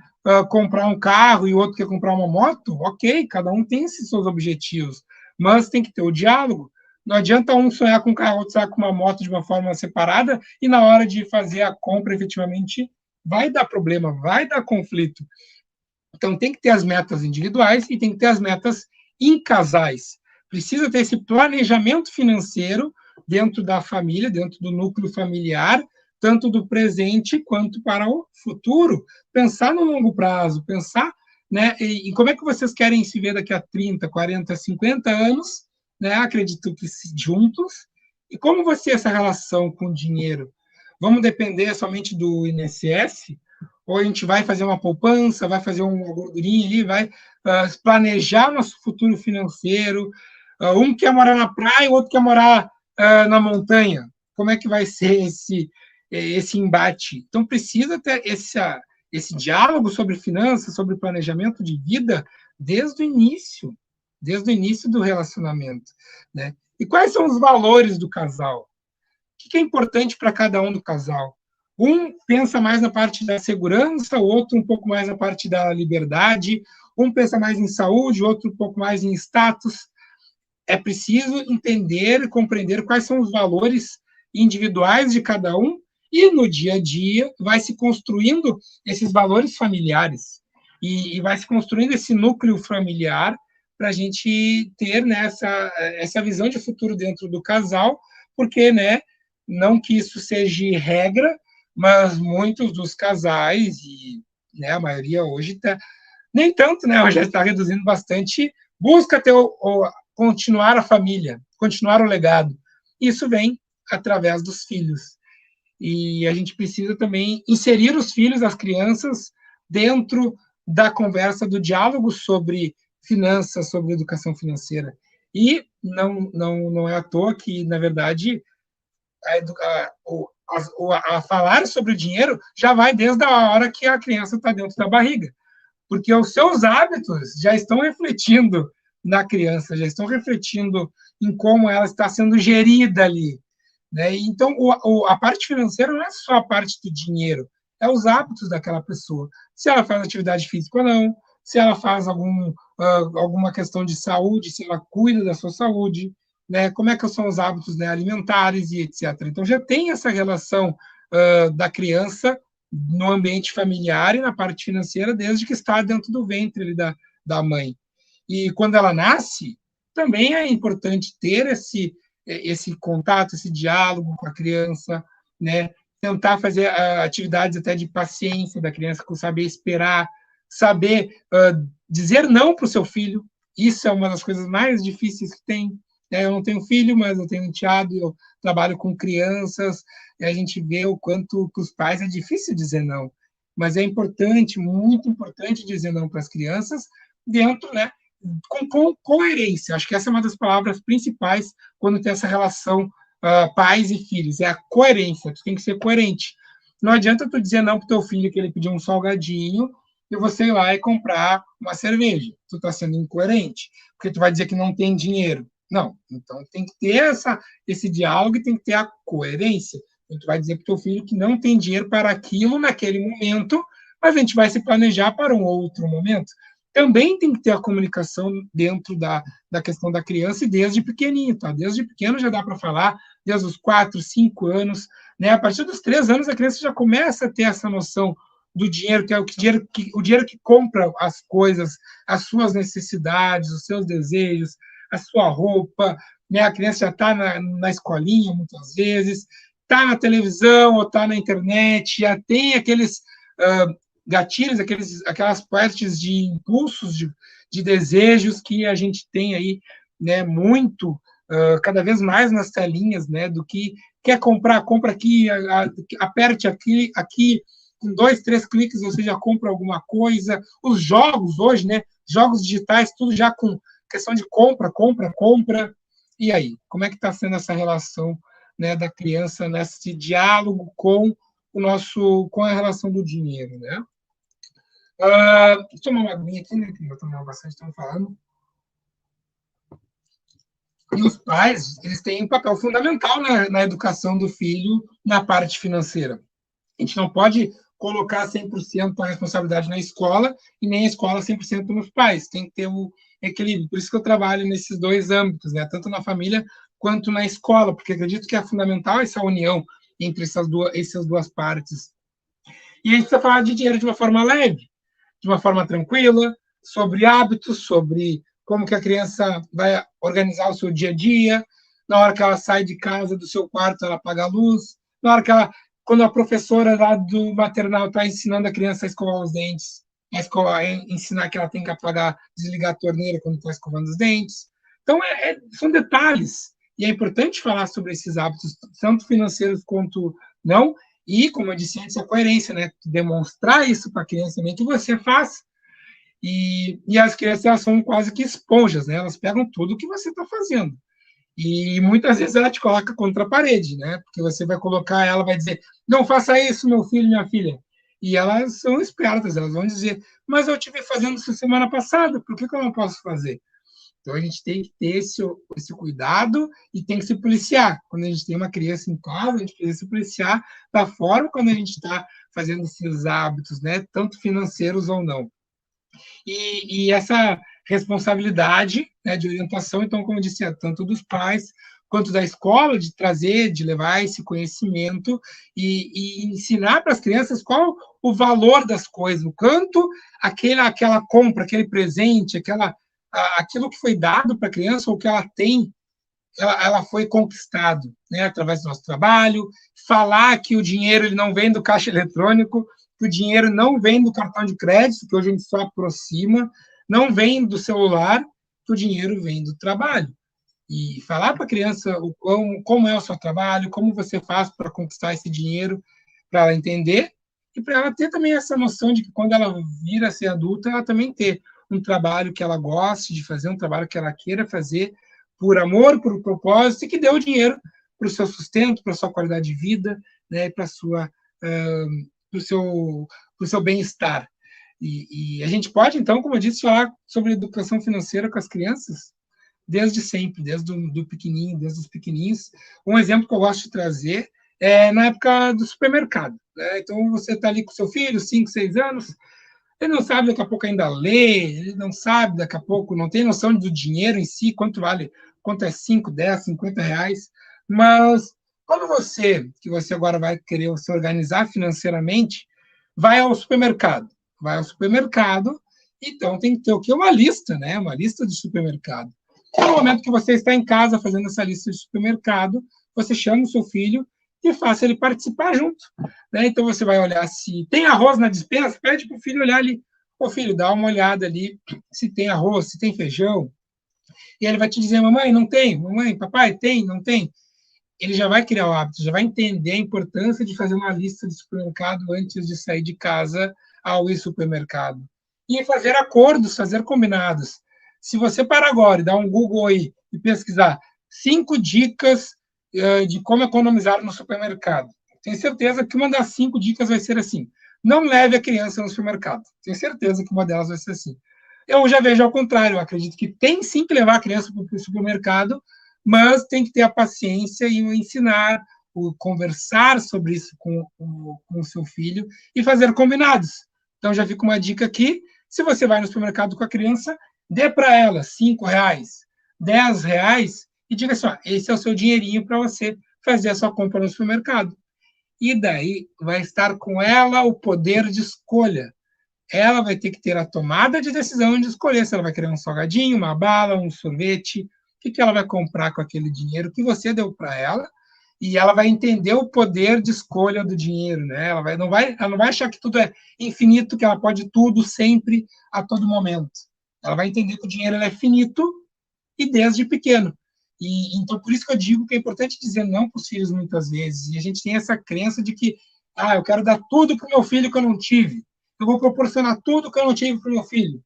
comprar um carro e o outro quer comprar uma moto, ok, cada um tem esses seus objetivos, mas tem que ter o diálogo. Não adianta um sonhar com um carro, outro sonhar com uma moto de uma forma separada, e na hora de fazer a compra, efetivamente, vai dar problema, vai dar conflito. Então, tem que ter as metas individuais e tem que ter as metas em casais. Precisa ter esse planejamento financeiro dentro da família, dentro do núcleo familiar, tanto do presente quanto para o futuro. Pensar no longo prazo, pensar, né, em como é que vocês querem se ver daqui a 30, 40, 50 anos, né, acredito que juntos, e como vai ser essa relação com o dinheiro? Vamos depender somente do INSS? Ou a gente vai fazer uma poupança, vai fazer uma gordurinha ali, vai planejar nosso futuro financeiro? Um quer morar na praia, o outro quer morar na montanha. Como é que vai ser esse embate? Então, precisa ter esse diálogo sobre finanças, sobre planejamento de vida, desde o início do relacionamento. Né? E quais são os valores do casal? O que é importante para cada um do casal? Um pensa mais na parte da segurança, o outro um pouco mais na parte da liberdade, um pensa mais em saúde, o outro um pouco mais em status. É preciso entender e compreender quais são os valores individuais de cada um, e no dia a dia vai se construindo esses valores familiares, e vai se construindo esse núcleo familiar para a gente ter, né, essa visão de futuro dentro do casal, porque, né, não que isso seja regra, mas muitos dos casais, e né, a maioria hoje está, nem tanto, né, já está reduzindo bastante, busca continuar a família, continuar o legado. Isso vem através dos filhos. E a gente precisa também inserir os filhos, as crianças, dentro da conversa, do diálogo sobre finanças, sobre educação financeira. E não é à toa que, na verdade, a falar sobre o dinheiro já vai desde a hora que a criança está dentro da barriga, porque os seus hábitos já estão refletindo na criança, já estão refletindo em como ela está sendo gerida ali. Né? Então, a parte financeira não é só a parte do dinheiro, é os hábitos daquela pessoa. Se ela faz atividade física ou não, se ela faz alguma questão de saúde, se ela cuida da sua saúde, né? Como é que são os hábitos, né, alimentares e etc. Então, já tem essa relação da criança no ambiente familiar e na parte financeira desde que está dentro do ventre ali da mãe. E quando ela nasce, também é importante ter esse contato, esse diálogo com a criança, né? Tentar fazer atividades até de paciência da criança, com saber esperar, saber dizer não para o seu filho. Isso é uma das coisas mais difíceis que tem. Eu não tenho filho, mas eu tenho enteado, eu trabalho com crianças, e a gente vê o quanto que os pais é difícil dizer não. Mas é importante, muito importante dizer não para as crianças, dentro, né, com coerência. Acho que essa é uma das palavras principais quando tem essa relação pais e filhos, é a coerência. Tu tem que ser coerente. Não adianta tu dizer não pro teu filho que ele pediu um salgadinho e você ir lá e comprar uma cerveja. Tu está sendo incoerente, porque tu vai dizer que não tem dinheiro. Não, então tem que ter esse diálogo e tem que ter a coerência. Então, tu vai dizer para o teu filho que não tem dinheiro para aquilo naquele momento, mas a gente vai se planejar para um outro momento. Também tem que ter a comunicação dentro da questão da criança e desde pequenininho, tá? Desde pequeno já dá para falar, desde os 4, 5 anos, né? A partir dos 3 anos a criança já começa a ter essa noção do dinheiro, que é o dinheiro que compra as coisas, as suas necessidades, os seus desejos, a sua roupa, né? A criança já está na escolinha muitas vezes, está na televisão ou está na internet, já tem aqueles gatilhos, aquelas partes de impulsos, de desejos que a gente tem aí, né? Muito, cada vez mais nas telinhas, né? Do que quer comprar, compra aqui, aperte aqui, com 2, 3 cliques você já compra alguma coisa. Os jogos hoje, né? Jogos digitais, tudo já com questão de compra. E aí, como é que está sendo essa relação, né, da criança nesse diálogo com a relação do dinheiro, né? Deixa eu tomar uma aguinha aqui, né? Que eu tomei bastante, estão falando. E os pais, eles têm um papel fundamental na educação do filho na parte financeira. A gente não pode colocar 100% a responsabilidade na escola e nem a escola 100% nos pais. Tem que ter o equilíbrio. Por isso que eu trabalho nesses 2 âmbitos, né? Tanto na família quanto na escola, porque acredito que é fundamental essa união entre essas duas partes. E a gente precisa falar de dinheiro de uma forma leve, de uma forma tranquila, sobre hábitos, sobre como que a criança vai organizar o seu dia a dia, na hora que ela sai de casa, do seu quarto, ela apaga a luz, na hora que quando a professora lá do maternal está ensinando a criança a escovar os dentes, ensinar que ela tem que desligar a torneira quando está escovando os dentes. Então, são detalhes. E é importante falar sobre esses hábitos, tanto financeiros quanto não. E, como eu disse antes, a coerência, né? Demonstrar isso para a criança também, que você faz. E as crianças, elas são quase que esponjas, né? Elas pegam tudo que você está fazendo. E muitas vezes ela te coloca contra a parede, né? Porque você vai colocar, ela vai dizer, não faça isso, meu filho, minha filha. E elas são espertas, elas vão dizer, mas eu te vi fazendo isso semana passada, por que eu não posso fazer? Então a gente tem que ter esse cuidado e tem que se policiar. Quando a gente tem uma criança em casa, a gente precisa se policiar da forma quando a gente está fazendo esses hábitos, né? Tanto financeiros ou não. E essa responsabilidade, né, de orientação, então, como eu disse, é tanto dos pais quanto da escola, de trazer, de levar esse conhecimento e ensinar para as crianças qual o valor das coisas, o quanto aquela compra, aquele presente, aquilo que foi dado para a criança, ou que ela tem, ela foi conquistado, né, através do nosso trabalho, falar que o dinheiro ele não vem do caixa eletrônico, que o dinheiro não vem do cartão de crédito, que hoje a gente só aproxima, não vem do celular, que o dinheiro vem do trabalho. E falar para a criança como é o seu trabalho, como você faz para conquistar esse dinheiro, para ela entender, e para ela ter também essa noção de que quando ela vir a ser adulta, ela também ter um trabalho que ela goste de fazer, um trabalho que ela queira fazer por amor, por propósito, e que dê o dinheiro para o seu sustento, para a sua qualidade de vida, né, para o seu bem-estar. E a gente pode, então, como eu disse, falar sobre educação financeira com as crianças desde sempre, desde os pequenininhos. Um exemplo que eu gosto de trazer é na época do supermercado, né? Então, você está ali com seu filho, 5, 6 anos, ele não sabe daqui a pouco ainda ler, ele não sabe daqui a pouco, não tem noção do dinheiro em si, quanto vale, quanto é 5, 10, 50 reais, mas quando você agora vai querer se organizar financeiramente, vai ao supermercado, então tem que ter o quê? Uma lista, né? Uma lista de supermercado. No momento que você está em casa fazendo essa lista de supermercado, você chama o seu filho e faça ele participar junto, né? Então você vai olhar se tem arroz na despensa, pede para o filho olhar ali. Ô filho, dá uma olhada ali se tem arroz, se tem feijão. E ele vai te dizer, mamãe, não tem. Mamãe, papai, tem, não tem. Ele já vai criar o hábito, já vai entender a importância de fazer uma lista de supermercado antes de sair de casa ao ir ao supermercado. E fazer acordos, fazer combinados. Se você parar agora e dar um Google aí e pesquisar 5 dicas de como economizar no supermercado, tenho certeza que uma das 5 dicas vai ser assim: não leve a criança no supermercado. Tenho certeza que uma delas vai ser assim. Eu já vejo ao contrário, eu acredito que tem sim que levar a criança para o supermercado, mas tem que ter a paciência e o ensinar, o conversar sobre isso com o seu filho e fazer combinados. Então já fica uma dica aqui: se você vai no supermercado com a criança, dê para ela R$ 5, R$ 10 e diga assim: ó, esse é o seu dinheirinho para você fazer a sua compra no supermercado. E daí vai estar com ela o poder de escolha. Ela vai ter que ter a tomada de decisão de escolher se ela vai querer um salgadinho, uma bala, um sorvete, o que ela vai comprar com aquele dinheiro que você deu para ela, e ela vai entender o poder de escolha do dinheiro, né? Ela não vai achar que tudo é infinito, que ela pode tudo, sempre, a todo momento. Ela vai entender que o dinheiro é finito e desde pequeno. E então, por isso que eu digo que é importante dizer não para os filhos muitas vezes. E a gente tem essa crença de que, eu quero dar tudo para o meu filho que eu não tive. Eu vou proporcionar tudo que eu não tive para o meu filho.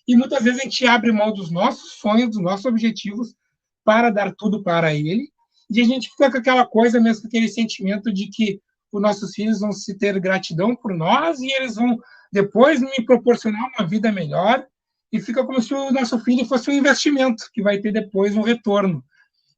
E muitas vezes a gente abre mão dos nossos sonhos, dos nossos objetivos, para dar tudo para ele. E a gente fica com aquela coisa mesmo, com aquele sentimento de que os nossos filhos vão se ter gratidão por nós e eles vão depois me proporcionar uma vida melhor. E fica como se o nosso filho fosse um investimento que vai ter depois um retorno.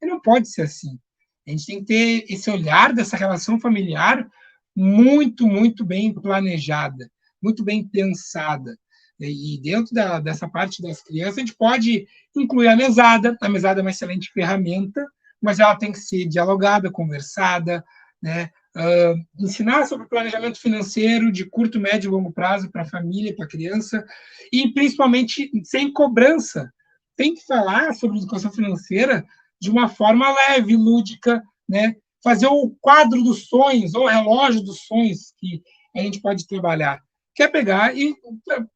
E não pode ser assim. A gente tem que ter esse olhar dessa relação familiar muito, muito bem planejada, muito bem pensada. E dentro dessa parte das crianças, a gente pode incluir a mesada. A mesada é uma excelente ferramenta, mas ela tem que ser dialogada, conversada, né? Ensinar sobre planejamento financeiro de curto, médio e longo prazo para a família, para a criança, e principalmente sem cobrança. Tem que falar sobre educação financeira de uma forma leve, lúdica, né? Fazer o quadro dos sonhos, ou o relógio dos sonhos que a gente pode trabalhar. Quer pegar e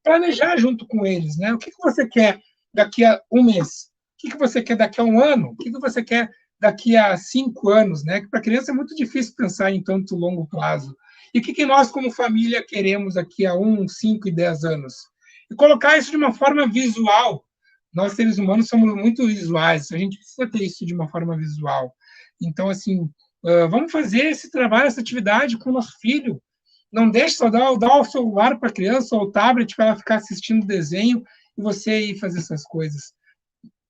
planejar junto com eles, né? O que você quer daqui a um mês? O que você quer daqui a um ano? O que você quer daqui a 5 anos, né? Que para a criança é muito difícil pensar em tanto longo prazo. E o que nós, como família, queremos daqui a 1, 5 e 10 anos? E colocar isso de uma forma visual. Nós, seres humanos, somos muito visuais. A gente precisa ter isso de uma forma visual. Então, assim, vamos fazer esse trabalho, essa atividade com o nosso filho. Não deixe só dar o celular para a criança ou o tablet para ela ficar assistindo desenho e você ir fazer essas coisas.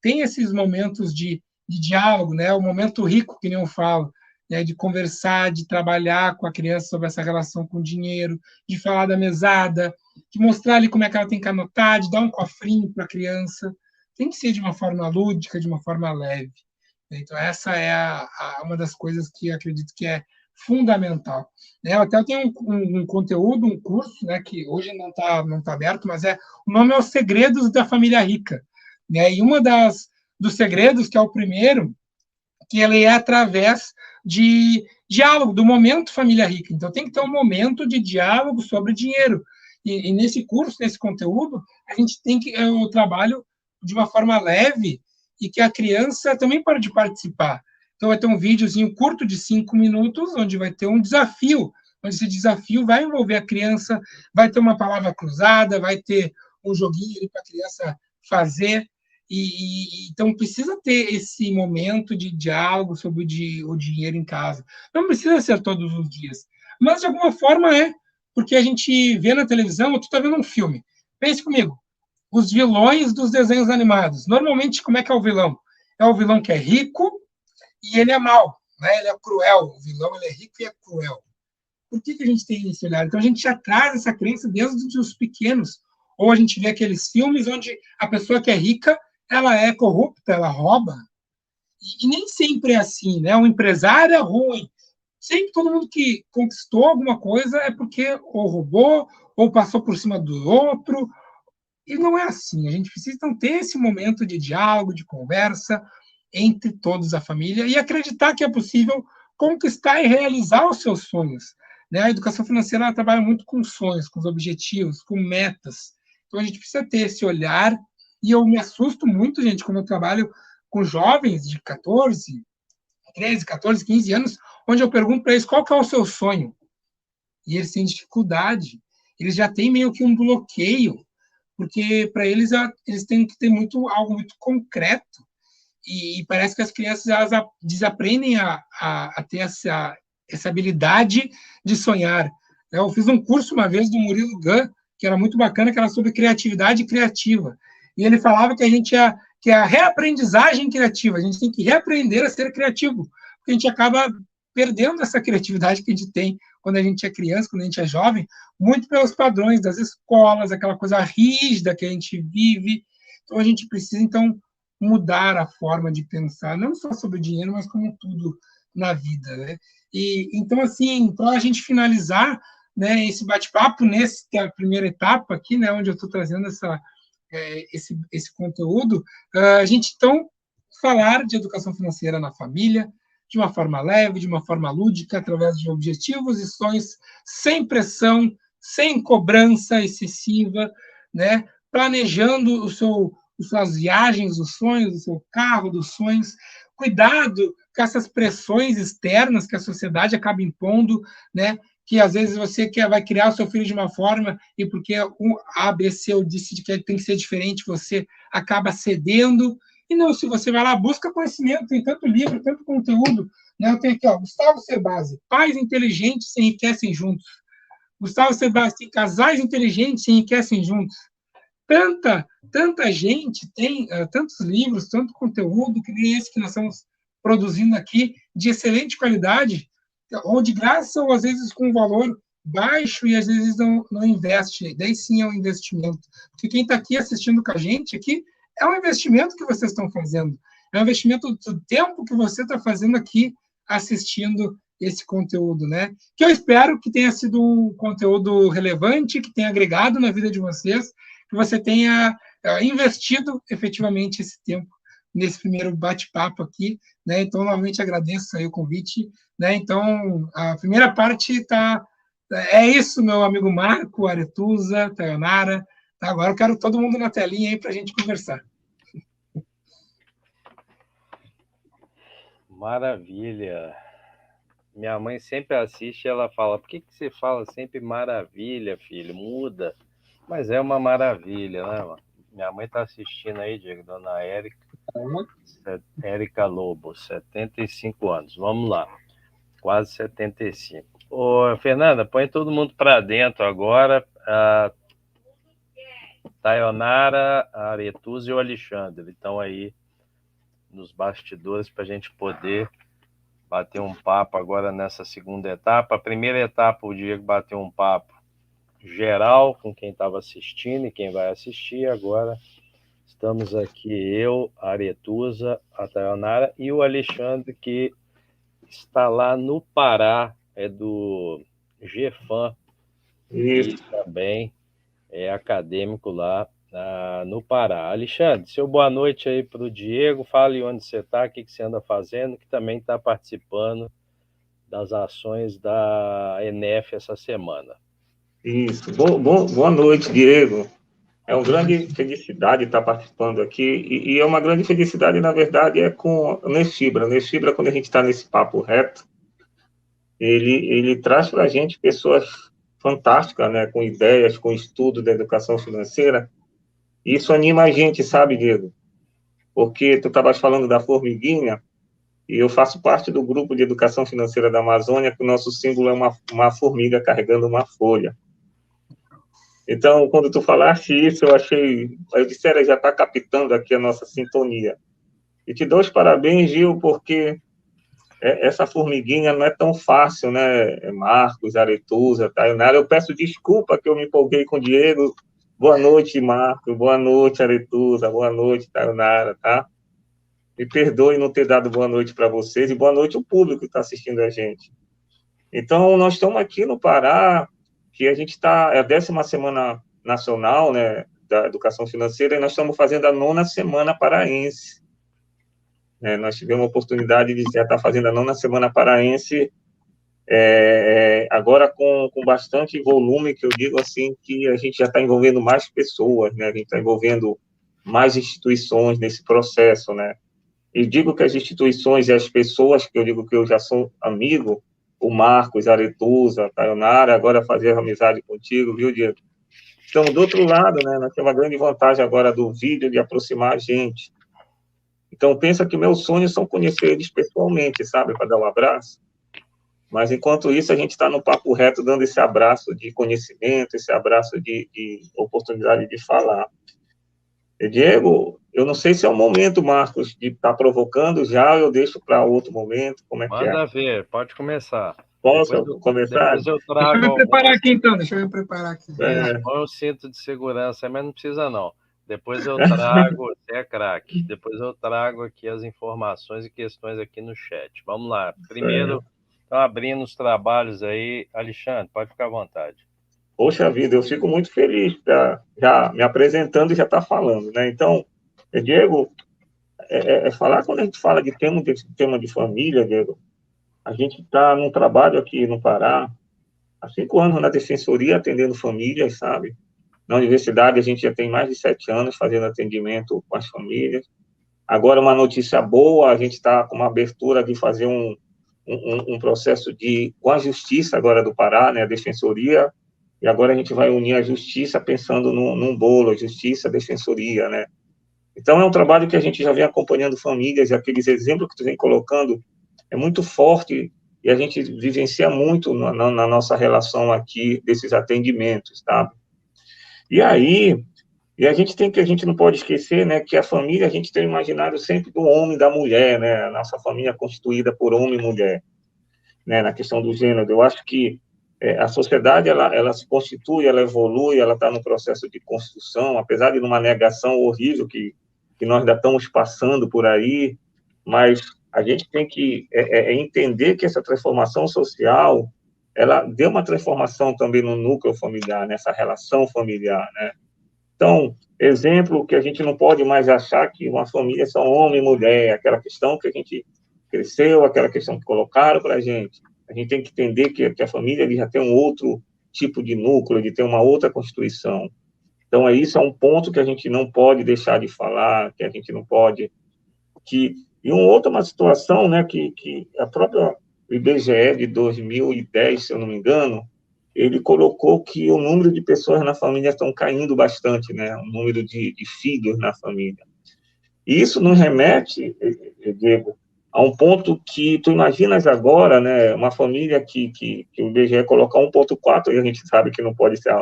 Tem esses momentos de diálogo, né? O momento rico, que nem eu falo, né? De conversar, de trabalhar com a criança sobre essa relação com o dinheiro, de falar da mesada, de mostrar ali como é que ela tem que anotar, de dar um cofrinho para a criança. Tem que ser de uma forma lúdica, de uma forma leve. Então, essa é uma das coisas que eu acredito que é fundamental. Eu até tenho um conteúdo, um curso, né, que hoje não tá aberto, mas o nome é Os Segredos da Família Rica. Né? E dos segredos, que é o primeiro, que ele é através de diálogo, do momento família rica. Então, tem que ter um momento de diálogo sobre dinheiro. E nesse curso, nesse conteúdo, a gente tem que eu trabalho de uma forma leve e que a criança também pode participar. Então, vai ter um videozinho curto de 5 minutos, onde vai ter um desafio, onde esse desafio vai envolver a criança, vai ter uma palavra cruzada, vai ter um joguinho para a criança fazer. Então, precisa ter esse momento de diálogo sobre o dinheiro em casa. Não precisa ser todos os dias, mas, de alguma forma, porque a gente vê na televisão, tu está vendo um filme. Pense comigo, os vilões dos desenhos animados. Normalmente, como é que é o vilão? É o vilão que é rico e ele é mau, né? Ele é cruel. O vilão ele é rico e é cruel. Por que a gente tem esse olhar? Então, a gente já traz essa crença desde os pequenos. Ou a gente vê aqueles filmes onde a pessoa que é rica, ela é corrupta, ela rouba. E nem sempre é assim, né? Um empresário é ruim. Sempre todo mundo que conquistou alguma coisa é porque ou roubou, ou passou por cima do outro. E não é assim. A gente precisa, então, ter esse momento de diálogo, de conversa entre todos a família e acreditar que é possível conquistar e realizar os seus sonhos. Né? A educação financeira ela trabalha muito com sonhos, com os objetivos, com metas. Então, a gente precisa ter esse olhar. E eu me assusto muito, gente, quando eu trabalho com jovens de 13, 14, 15 anos, onde eu pergunto para eles qual que é o seu sonho. E eles têm dificuldade. Eles já têm meio que um bloqueio, porque para eles têm que ter algo muito concreto, e parece que as crianças elas desaprendem a ter essa habilidade de sonhar. Eu fiz um curso uma vez do Murilo Gun, que era muito bacana, que era sobre criatividade criativa. E ele falava que que é a reaprendizagem criativa, a gente tem que reaprender a ser criativo, porque a gente acaba perdendo essa criatividade que a gente tem quando a gente é criança, quando a gente é jovem, muito pelos padrões das escolas, aquela coisa rígida que a gente vive. Então, a gente precisa, então, mudar a forma de pensar, não só sobre o dinheiro, mas como tudo na vida, né? E, então, assim, para a gente finalizar, né, esse bate-papo, nessa primeira etapa aqui, né, onde eu estou trazendo esse conteúdo, a gente, então, falar de educação financeira na família, de uma forma leve, de uma forma lúdica, através de objetivos e sonhos, sem pressão, sem cobrança excessiva, né, planejando suas viagens, os sonhos, o seu carro dos sonhos, cuidado com essas pressões externas que a sociedade acaba impondo, né, que às vezes você vai criar o seu filho de uma forma e porque o A, B, C ou disse que tem que ser diferente, você acaba cedendo. E não, se você vai lá, busca conhecimento, tem tanto livro, tanto conteúdo, né? Eu tenho aqui, ó, Gustavo Cerbasi, Pais Inteligentes se enriquecem juntos. Gustavo Cerbasi, tem Casais Inteligentes se enriquecem juntos. Tanta gente tem tantos livros, tanto conteúdo, que nem esse que nós estamos produzindo aqui, de excelente qualidade, ou de graça, ou às vezes com um valor baixo, e às vezes não investe. Daí sim é um investimento. Porque quem está aqui assistindo com a gente aqui, é um investimento que vocês estão fazendo. É um investimento do tempo que você está fazendo aqui, assistindo esse conteúdo, né? Que eu espero que tenha sido um conteúdo relevante, que tenha agregado na vida de vocês, que você tenha investido efetivamente esse tempo nesse primeiro bate-papo aqui, né? Então, novamente agradeço aí o convite, né? Então, a primeira parte é isso, meu amigo Marco, Aretusa, Taionara. Tá, agora eu quero todo mundo na telinha aí para a gente conversar. Maravilha. Minha mãe sempre assiste e ela fala, por que você fala sempre maravilha, filho? Muda. Mas é uma maravilha, né, mano? Minha mãe está assistindo aí, Diego, dona Érica Lobo, 75 anos. Vamos lá, quase 75. Ô, Fernanda, põe todo mundo para dentro agora. A Taionara, a Aretusa e o Alexandre estão aí nos bastidores para a gente poder bater um papo agora nessa segunda etapa. A primeira etapa, o Diego bateu um papo geral com quem estava assistindo e quem vai assistir. Agora estamos aqui, eu, a Aretusa, a Taionara e o Alexandre, que está lá no Pará, é do GFAM, e também é acadêmico lá no Pará. Alexandre, seu boa noite aí para o Diego, fale onde você está, o que você anda fazendo, que também está participando das ações da ENEF essa semana. Isso. Boa noite, Diego. É uma grande felicidade estar participando aqui, e é uma grande felicidade, na verdade, é com a Nefibra. A Nefibra, quando a gente está nesse papo reto, ele traz para a gente pessoas fantásticas, né, com ideias, com estudo da educação financeira. Isso anima a gente, sabe, Diego? Porque tu estavas falando da formiguinha, e eu faço parte do grupo de educação financeira da Amazônia, que o nosso símbolo é uma formiga carregando uma folha. Então, quando tu falaste isso, eu disse, já está captando aqui a nossa sintonia. E te dou os parabéns, Gil, porque essa formiguinha não é tão fácil, né? Marcos, Aretusa, Taionara. Eu peço desculpa que eu me empolguei com o Diego. Boa noite, Marcos. Boa noite, Aretusa. Boa noite, Taionara, tá? Me perdoe não ter dado boa noite para vocês, e boa noite ao público que está assistindo a gente. Então, nós estamos aqui no Pará, que a gente está, é a 10ª Semana Nacional, né, da Educação Financeira, e nós estamos fazendo a 9ª Semana Paraense. Nós tivemos a oportunidade de já estar fazendo a 9ª Semana Paraense, agora com bastante volume, que eu digo assim, que a gente já está envolvendo mais pessoas, né, a gente está envolvendo mais instituições nesse processo, né, e digo que as instituições e as pessoas, que eu digo que eu já sou amigo, o Marcos, a Aretusa, a Taionara, agora fazer amizade contigo, viu, Diego? estamos do outro lado, né? Nós temos uma grande vantagem agora do vídeo de aproximar a gente. Então, pensa que meus sonhos são conhecer eles pessoalmente, sabe? Para dar um abraço. Mas, enquanto isso, a gente está no papo reto, dando esse abraço de conhecimento, esse abraço de oportunidade de falar. E, Diego, eu não sei se é o momento, Marcos, de estar provocando já, ou eu deixo para outro momento, como é que é? Manda ver, pode começar. Posso começar? Depois eu Deixa eu trago me preparar aqui, então. Deixa eu me preparar aqui. Põe o cinto de segurança, mas não precisa, não. Depois eu trago, você é craque, depois eu trago aqui as informações e questões aqui no chat. Vamos lá. Primeiro, estão abrindo os trabalhos aí. Alexandre, pode ficar à vontade. Poxa vida, eu fico muito feliz, já me apresentando e já está falando, né? Então, Diego, falar quando a gente fala de tema de família, Diego, a gente está num trabalho aqui no Pará, há 5 anos na Defensoria, atendendo famílias, sabe? Na universidade, a gente já tem mais de 7 anos fazendo atendimento com as famílias. Agora, uma notícia boa, a gente está com uma abertura de fazer um processo com a Justiça agora do Pará, né? A Defensoria, e agora a gente vai unir a Justiça pensando num bolo, Justiça, Defensoria, né? Então, é um trabalho que a gente já vem acompanhando famílias, e aqueles exemplos que tu vem colocando é muito forte, e a gente vivencia muito na nossa relação aqui desses atendimentos, tá? E aí, a gente não pode esquecer, né, que a família, a gente tem o imaginário sempre do homem e da mulher, né? A nossa família é constituída por homem e mulher, né? Na questão do gênero. Eu acho que a sociedade, ela se constitui, ela evolui, ela está no processo de construção, apesar de uma negação horrível que nós ainda estamos passando por aí, mas a gente tem que entender que essa transformação social, ela deu uma transformação também no núcleo familiar, nessa relação familiar, né? Então, exemplo que a gente não pode mais achar que uma família é só homem e mulher, aquela questão que a gente cresceu, aquela questão que colocaram para a gente tem que entender que a família ele já tem um outro tipo de núcleo, ele tem uma outra constituição. Então, isso é um ponto que a gente não pode deixar de falar, que a gente não pode... E uma situação, né, que a própria IBGE de 2010, se eu não me engano, ele colocou que o número de pessoas na família estão caindo bastante, né, o número de filhos na família. E isso nos remete, Diego, a um ponto que tu imaginas agora, né, uma família que o IBGE coloca 1,4, e a gente sabe que não pode ser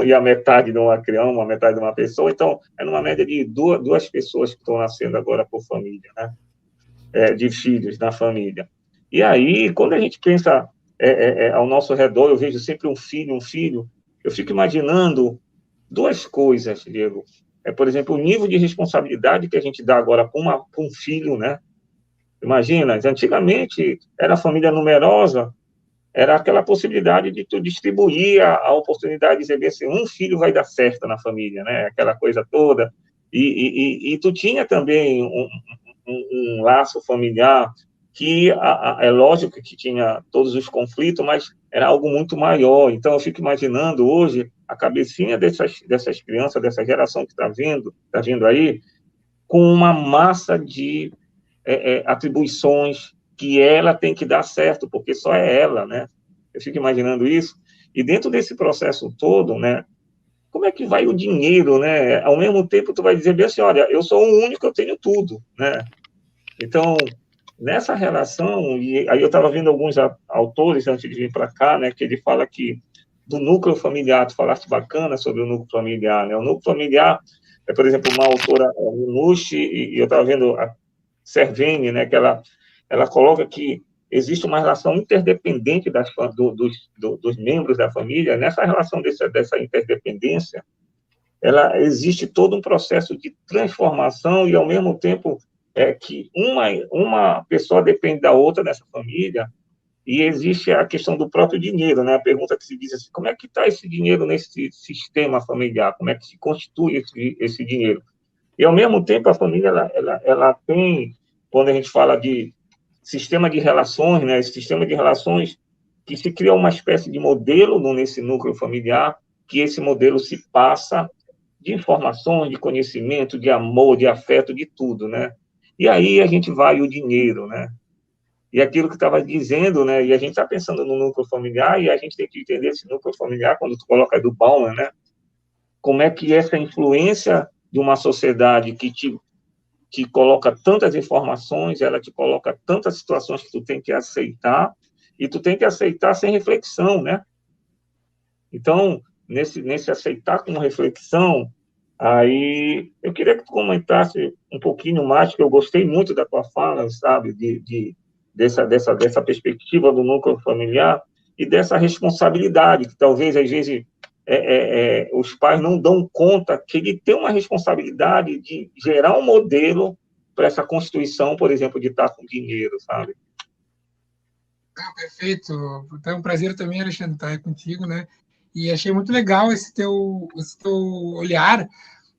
e a metade de uma criança, uma metade de uma pessoa, então é numa média de duas pessoas que estão nascendo agora por família, né, de filhos na família. E aí, quando a gente pensa ao nosso redor, eu vejo sempre um filho, eu fico imaginando duas coisas, Diego. Por exemplo, o nível de responsabilidade que a gente dá agora para um filho, né? Imagina, antigamente era a família numerosa, era aquela possibilidade de tu distribuir a oportunidade de dizer assim, um filho vai dar certo na família, né? Aquela coisa toda. E tu tinha também um laço familiar que é lógico que tinha todos os conflitos, mas era algo muito maior. Então, eu fico imaginando hoje a cabecinha dessas crianças, dessa geração que está vindo aí, com uma massa de atribuições que ela tem que dar certo, porque só é ela, né? Eu fico imaginando isso. E dentro desse processo todo, né, como é que vai o dinheiro, né? Ao mesmo tempo, tu vai dizer bem assim, olha, eu sou o único, eu tenho tudo, né? Então, nessa relação, e aí eu estava vendo alguns autores antes de vir para cá, né, que ele fala que do núcleo familiar, tu falaste bacana sobre o núcleo familiar, né? O núcleo familiar por exemplo, uma autora, Nushi, e eu estava vendo a Cerveni, né, que ela coloca que existe uma relação interdependente dos membros da família. Nessa relação dessa interdependência, ela existe todo um processo de transformação e, ao mesmo tempo, que uma pessoa depende da outra nessa família, e existe a questão do próprio dinheiro, né? A pergunta que se diz assim, como é que está esse dinheiro nesse sistema familiar? Como é que se constitui esse dinheiro? E, ao mesmo tempo, a família, ela tem, quando a gente fala de sistema de relações, né? Esse sistema de relações que se cria uma espécie de modelo nesse núcleo familiar, que esse modelo se passa de informações, de conhecimento, de amor, de afeto, de tudo, né? E aí a gente vai o dinheiro, né? E aquilo que estava dizendo, né? E a gente está pensando no núcleo familiar, e a gente tem que entender esse núcleo familiar, quando tu coloca do Bauman, né? como é que essa influência de uma sociedade que te coloca tantas informações, ela te coloca tantas situações que tu tem que aceitar, e tu tem que aceitar sem reflexão, né? Então, nesse aceitar com reflexão, aí eu queria que tu comentasse um pouquinho mais, que eu gostei muito da tua fala, sabe, dessa perspectiva do núcleo familiar e dessa responsabilidade, que talvez, às vezes, os pais não dão conta que ele tem uma responsabilidade de gerar um modelo para essa constituição, por exemplo, de estar com dinheiro, sabe? Perfeito. Então, é um prazer também, Alexandre, estar contigo, né? E achei muito legal esse teu olhar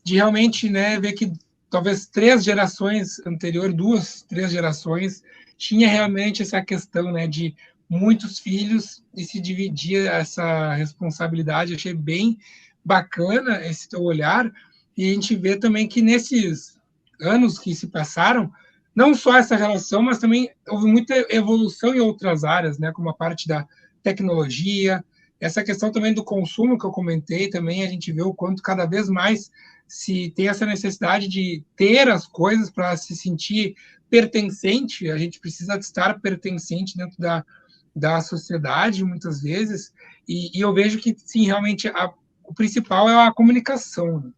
de realmente, né, ver que talvez 3 gerações anteriores, 2, 3 gerações, tinha realmente essa questão, né, de muitos filhos e se dividir essa responsabilidade. Achei bem bacana esse teu olhar, e a gente vê também que nesses anos que se passaram, não só essa relação, mas também houve muita evolução em outras áreas, né, como a parte da tecnologia, essa questão também do consumo que eu comentei também, a gente vê o quanto cada vez mais se tem essa necessidade de ter as coisas para se sentir pertencente, a gente precisa estar pertencente dentro da sociedade, muitas vezes, e eu vejo que, sim, realmente, o principal é a comunicação,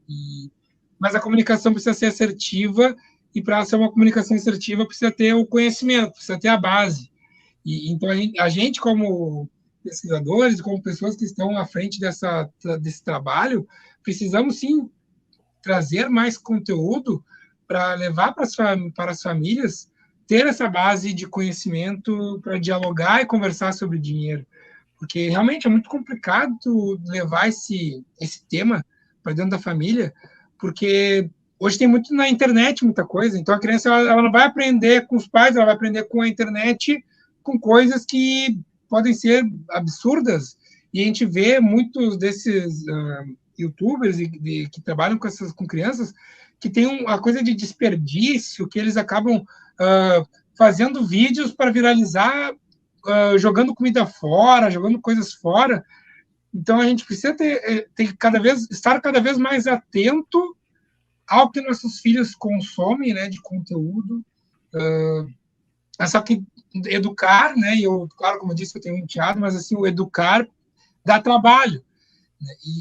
mas a comunicação precisa ser assertiva, e para ser uma comunicação assertiva precisa ter o conhecimento, precisa ter a base. Então, a gente, como pesquisadores, como pessoas que estão à frente desse trabalho, precisamos, sim, trazer mais conteúdo para levar para as famílias ter essa base de conhecimento para dialogar e conversar sobre dinheiro. Porque realmente é muito complicado levar esse tema para dentro da família, porque hoje tem muito na internet, muita coisa. Então a criança ela não vai aprender com os pais, ela vai aprender com a internet, com coisas que podem ser absurdas. E a gente vê muitos desses youtubers que trabalham com crianças que tem a coisa de desperdício, que eles acabam fazendo vídeos para viralizar, jogando comida fora, jogando coisas fora. Então a gente precisa estar cada vez mais atento ao que nossos filhos consomem, né, de conteúdo. Só que educar, né, e eu, claro, como eu disse, eu tenho um enteado, mas assim, o educar dá trabalho.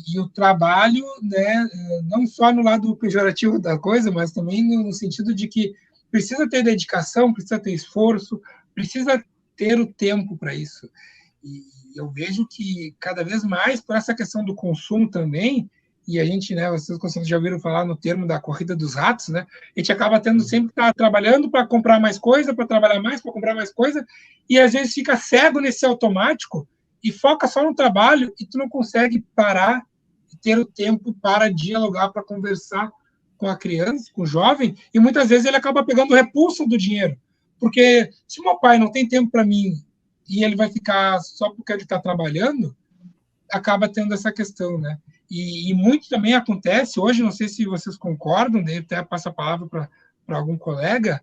E o trabalho, né, não só no lado pejorativo da coisa, mas também no sentido de que precisa ter dedicação, precisa ter esforço, precisa ter o tempo para isso. E eu vejo que cada vez mais, por essa questão do consumo também, e a gente, né, vocês já ouviram falar no termo da corrida dos ratos, né, a gente acaba tendo sempre que estar trabalhando para comprar mais coisa, para trabalhar mais, para comprar mais coisa, e às vezes fica cego nesse automático, e foca só no trabalho, e tu não consegue parar e ter o tempo para dialogar, para conversar com a criança, com o jovem, e muitas vezes ele acaba pegando repulsa do dinheiro. Porque se o meu pai não tem tempo para mim, e ele vai ficar só porque ele está trabalhando, acaba tendo essa questão, né? E muito também acontece, hoje, não sei se vocês concordam, daí até passo a palavra para algum colega,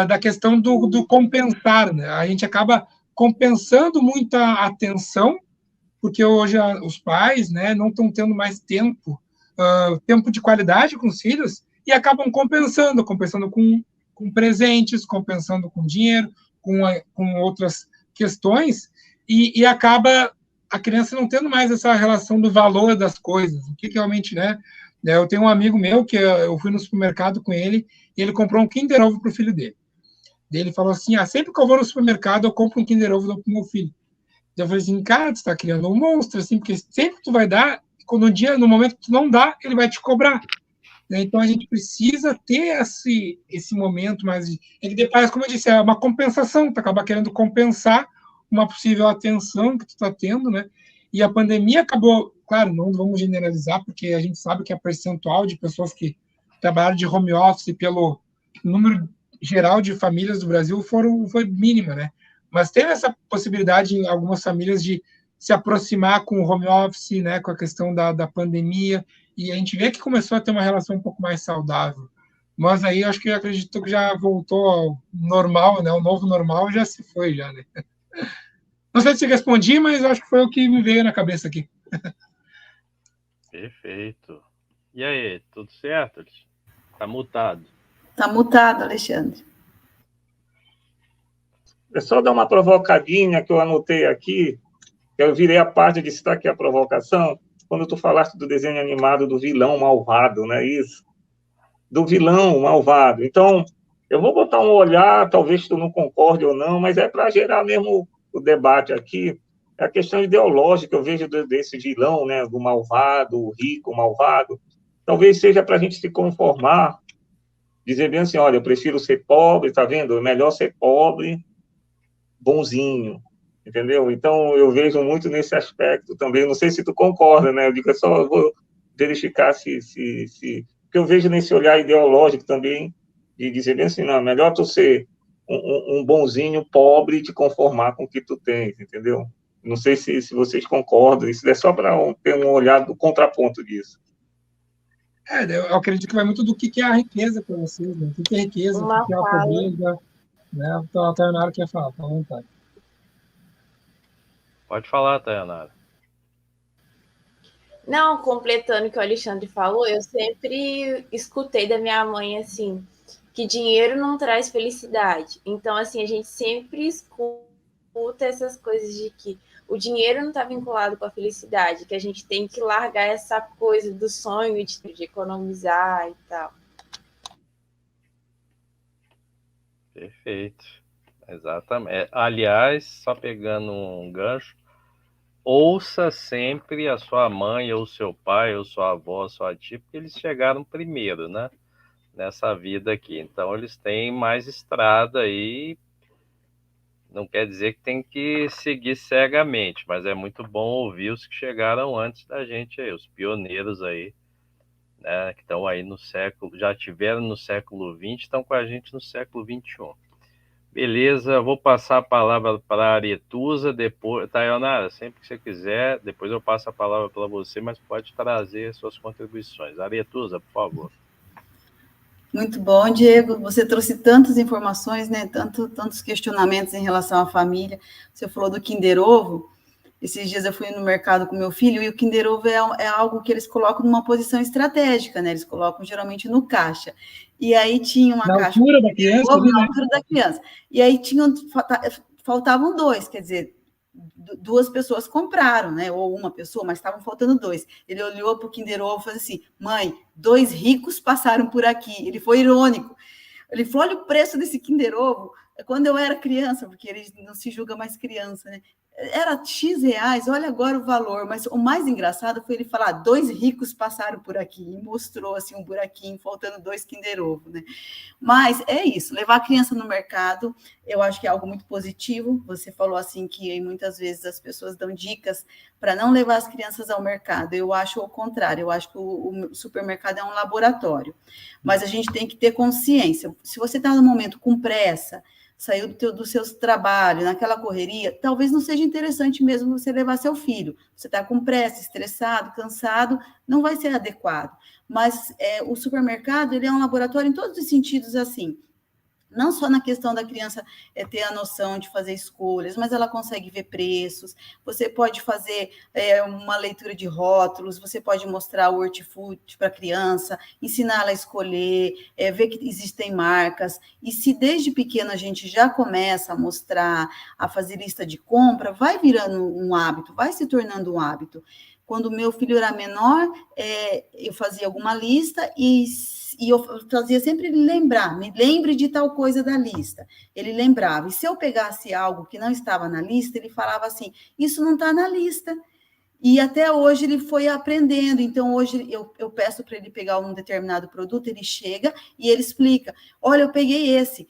da questão do compensar, né? A gente acaba compensando muita atenção, porque hoje os pais, né, não estão tendo mais tempo de qualidade com os filhos, e acabam compensando com presentes, compensando com dinheiro, com outras questões, e acaba a criança não tendo mais essa relação do valor das coisas, o que realmente, né? Eu tenho um amigo meu que eu fui no supermercado com ele, e ele comprou um Kinder Ovo para o filho dele. Ele falou assim, sempre que eu vou no supermercado, eu compro um Kinder Ovo para o meu filho. Eu falei assim, cara, tu está criando um monstro, assim, porque sempre que tu vai dar, no momento que tu não dá, ele vai te cobrar. Então a gente precisa ter esse momento mais... Ele depois, como eu disse, é uma compensação, tu acaba querendo compensar uma possível atenção que tu está tendo, né? E a pandemia acabou, claro, não vamos generalizar, porque a gente sabe que a percentual de pessoas que trabalharam de home office pelo número geral de famílias do Brasil foi mínima, né? Mas teve essa possibilidade em algumas famílias de se aproximar com o home office, né, com a questão da pandemia, e a gente vê que começou a ter uma relação um pouco mais saudável. Mas aí eu acredito que já voltou ao normal, né? O novo normal já se foi, já, né? Não sei se respondi, mas acho que foi o que me veio na cabeça aqui. Perfeito. E aí, tudo certo? Tá mutado. Tá mutado, Alexandre. É só dar uma provocadinha que eu anotei aqui, que eu virei a parte de citar aqui a provocação, quando tu falaste do desenho animado do vilão malvado, não é isso? Do vilão malvado. Então, eu vou botar um olhar, talvez tu não concorde ou não, mas é para gerar mesmo o debate aqui. É a questão ideológica, eu vejo desse vilão, né, do malvado, o rico, malvado. Talvez seja para a gente se conformar, dizer bem assim, olha, eu prefiro ser pobre, tá vendo? É melhor ser pobre, bonzinho, entendeu? Então, eu vejo muito nesse aspecto também. Não sei se tu concorda, né? Eu digo, eu vou verificar porque eu vejo nesse olhar ideológico também, de dizer bem assim, não, é melhor tu ser um bonzinho pobre e te conformar com o que tu tens, entendeu? Não sei se vocês concordam, isso é só para ter um olhar do contraponto disso. Eu acredito que vai muito do que é a riqueza para vocês, né? O que é riqueza, o que é a pobreza, né? Então, a Tayanara quer falar, tá à vontade. Pode falar, Tayanara. Não, completando o que o Alexandre falou, eu sempre escutei da minha mãe, assim, que dinheiro não traz felicidade. Então, assim, a gente sempre escuta essas coisas de que o dinheiro não está vinculado com a felicidade, que a gente tem que largar essa coisa do sonho de economizar e tal. Perfeito. Exatamente. Aliás, só pegando um gancho, ouça sempre a sua mãe, ou seu pai, ou sua avó, sua tia, porque eles chegaram primeiro, né? Nessa vida aqui. Então, eles têm mais estrada aí. Não quer dizer que tem que seguir cegamente, mas é muito bom ouvir os que chegaram antes da gente aí, os pioneiros aí, né? Que estão aí no século, já tiveram no século XX, estão com a gente no século XXI. Beleza, vou passar a palavra para a Aretusa, depois, Tayanara, sempre que você quiser, depois eu passo a palavra para você, mas pode trazer suas contribuições. Aretusa, por favor. Muito bom, Diego. Você trouxe tantas informações, né? Tantos questionamentos em relação à família. Você falou do Kinder Ovo. Esses dias eu fui no mercado com meu filho e o Kinder Ovo é algo que eles colocam numa posição estratégica, né? Eles colocam geralmente no caixa. E aí tinha uma caixa... Na altura da criança, ovo, na altura da criança. E aí faltavam 2, quer dizer, 2 pessoas compraram, né? Ou uma pessoa, mas estavam faltando 2. Ele olhou para o Kinder Ovo e falou assim, mãe, 2 ricos passaram por aqui. Ele foi irônico. Ele falou, olha o preço desse Kinder Ovo. Quando eu era criança, porque ele não se julga mais criança, né? Era X reais, olha agora o valor, mas o mais engraçado foi ele falar, 2 ricos passaram por aqui, e mostrou assim um buraquinho, faltando 2 Kinder Ovo, né? Mas é isso, levar a criança no mercado, eu acho que é algo muito positivo. Você falou assim que muitas vezes as pessoas dão dicas para não levar as crianças ao mercado. Eu acho o contrário, eu acho que o supermercado é um laboratório, mas a gente tem que ter consciência. Se você está no momento com pressa, saiu dos seus trabalhos, naquela correria, talvez não seja interessante mesmo você levar seu filho. Você está com pressa, estressado, cansado, não vai ser adequado. Mas o supermercado, ele é um laboratório em todos os sentidos assim. Não só na questão da criança ter a noção de fazer escolhas, mas ela consegue ver preços, você pode fazer uma leitura de rótulos, você pode mostrar o hortifruti para a criança, ensinar ela a escolher, ver que existem marcas, e se desde pequena a gente já começa a mostrar, a fazer lista de compra, vai virando um hábito, vai se tornando um hábito. Quando o meu filho era menor, eu fazia alguma lista e eu fazia sempre ele lembrar, me lembre de tal coisa da lista. Ele lembrava. E se eu pegasse algo que não estava na lista, ele falava assim, isso não está na lista. E até hoje ele foi aprendendo. Então, hoje eu peço para ele pegar um determinado produto, ele chega e ele explica, olha, eu peguei esse.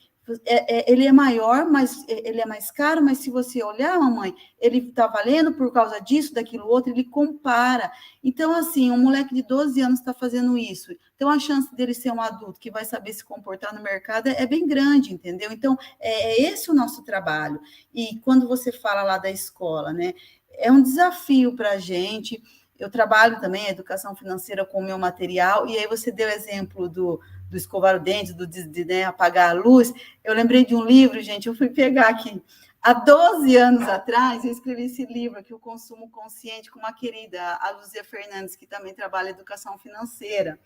Ele é maior, mas ele é mais caro, mas se você olhar, mamãe, ele está valendo por causa disso, daquilo outro, ele compara. Então, assim, um moleque de 12 anos está fazendo isso. Então, a chance dele ser um adulto que vai saber se comportar no mercado é bem grande, entendeu? Então, é esse o nosso trabalho. E quando você fala lá da escola, né, é um desafio para a gente. Eu trabalho também a educação financeira com o meu material, e aí você deu exemplo do escovar o dente, de apagar a luz. Eu lembrei de um livro, gente, eu fui pegar aqui. Há 12 anos atrás, eu escrevi esse livro aqui, O Consumo Consciente, com uma querida, a Luzia Fernandes, que também trabalha em educação financeira.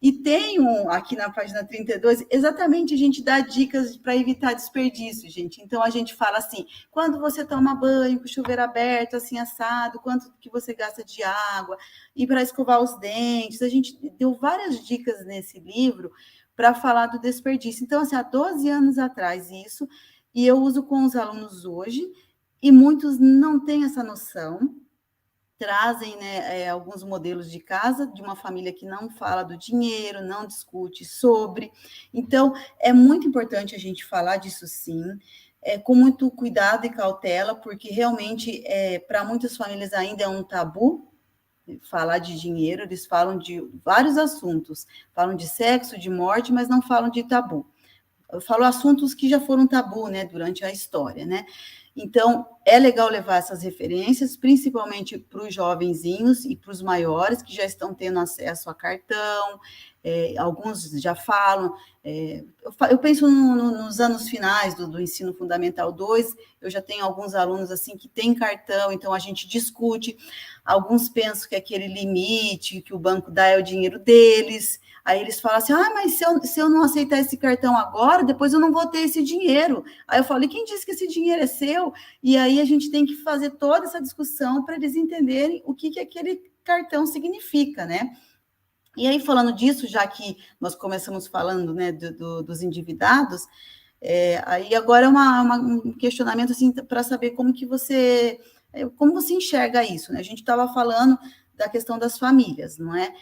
E tem aqui na página 32, exatamente a gente dá dicas para evitar desperdício, gente. Então, a gente fala assim, quando você toma banho com o chuveiro aberto, assim, assado, quanto que você gasta de água, e para escovar os dentes. A gente deu várias dicas nesse livro para falar do desperdício. Então, assim, há 12 anos atrás isso, e eu uso com os alunos hoje, e muitos não têm essa noção, trazem, né, alguns modelos de casa, de uma família que não fala do dinheiro, não discute sobre. Então, é muito importante a gente falar disso sim, com muito cuidado e cautela, porque realmente, para muitas famílias ainda é um tabu falar de dinheiro, eles falam de vários assuntos, falam de sexo, de morte, mas não falam de tabu. Eu falo assuntos que já foram tabu, né, durante a história, né? Então, é legal levar essas referências, principalmente para os jovenzinhos e para os maiores, que já estão tendo acesso a cartão, alguns já falam. Eu penso nos anos finais do ensino fundamental 2, eu já tenho alguns alunos assim que têm cartão, então a gente discute. Alguns pensam que aquele limite que o banco dá é o dinheiro deles. Aí eles falam assim, mas se eu não aceitar esse cartão agora, depois eu não vou ter esse dinheiro. Aí eu falo, e quem disse que esse dinheiro é seu? E aí a gente tem que fazer toda essa discussão para eles entenderem o que aquele cartão significa, né? E aí, falando disso, já que nós começamos falando, né, dos endividados, aí agora é um questionamento assim, para saber como você enxerga isso, né? A gente estava falando da questão das famílias, não é?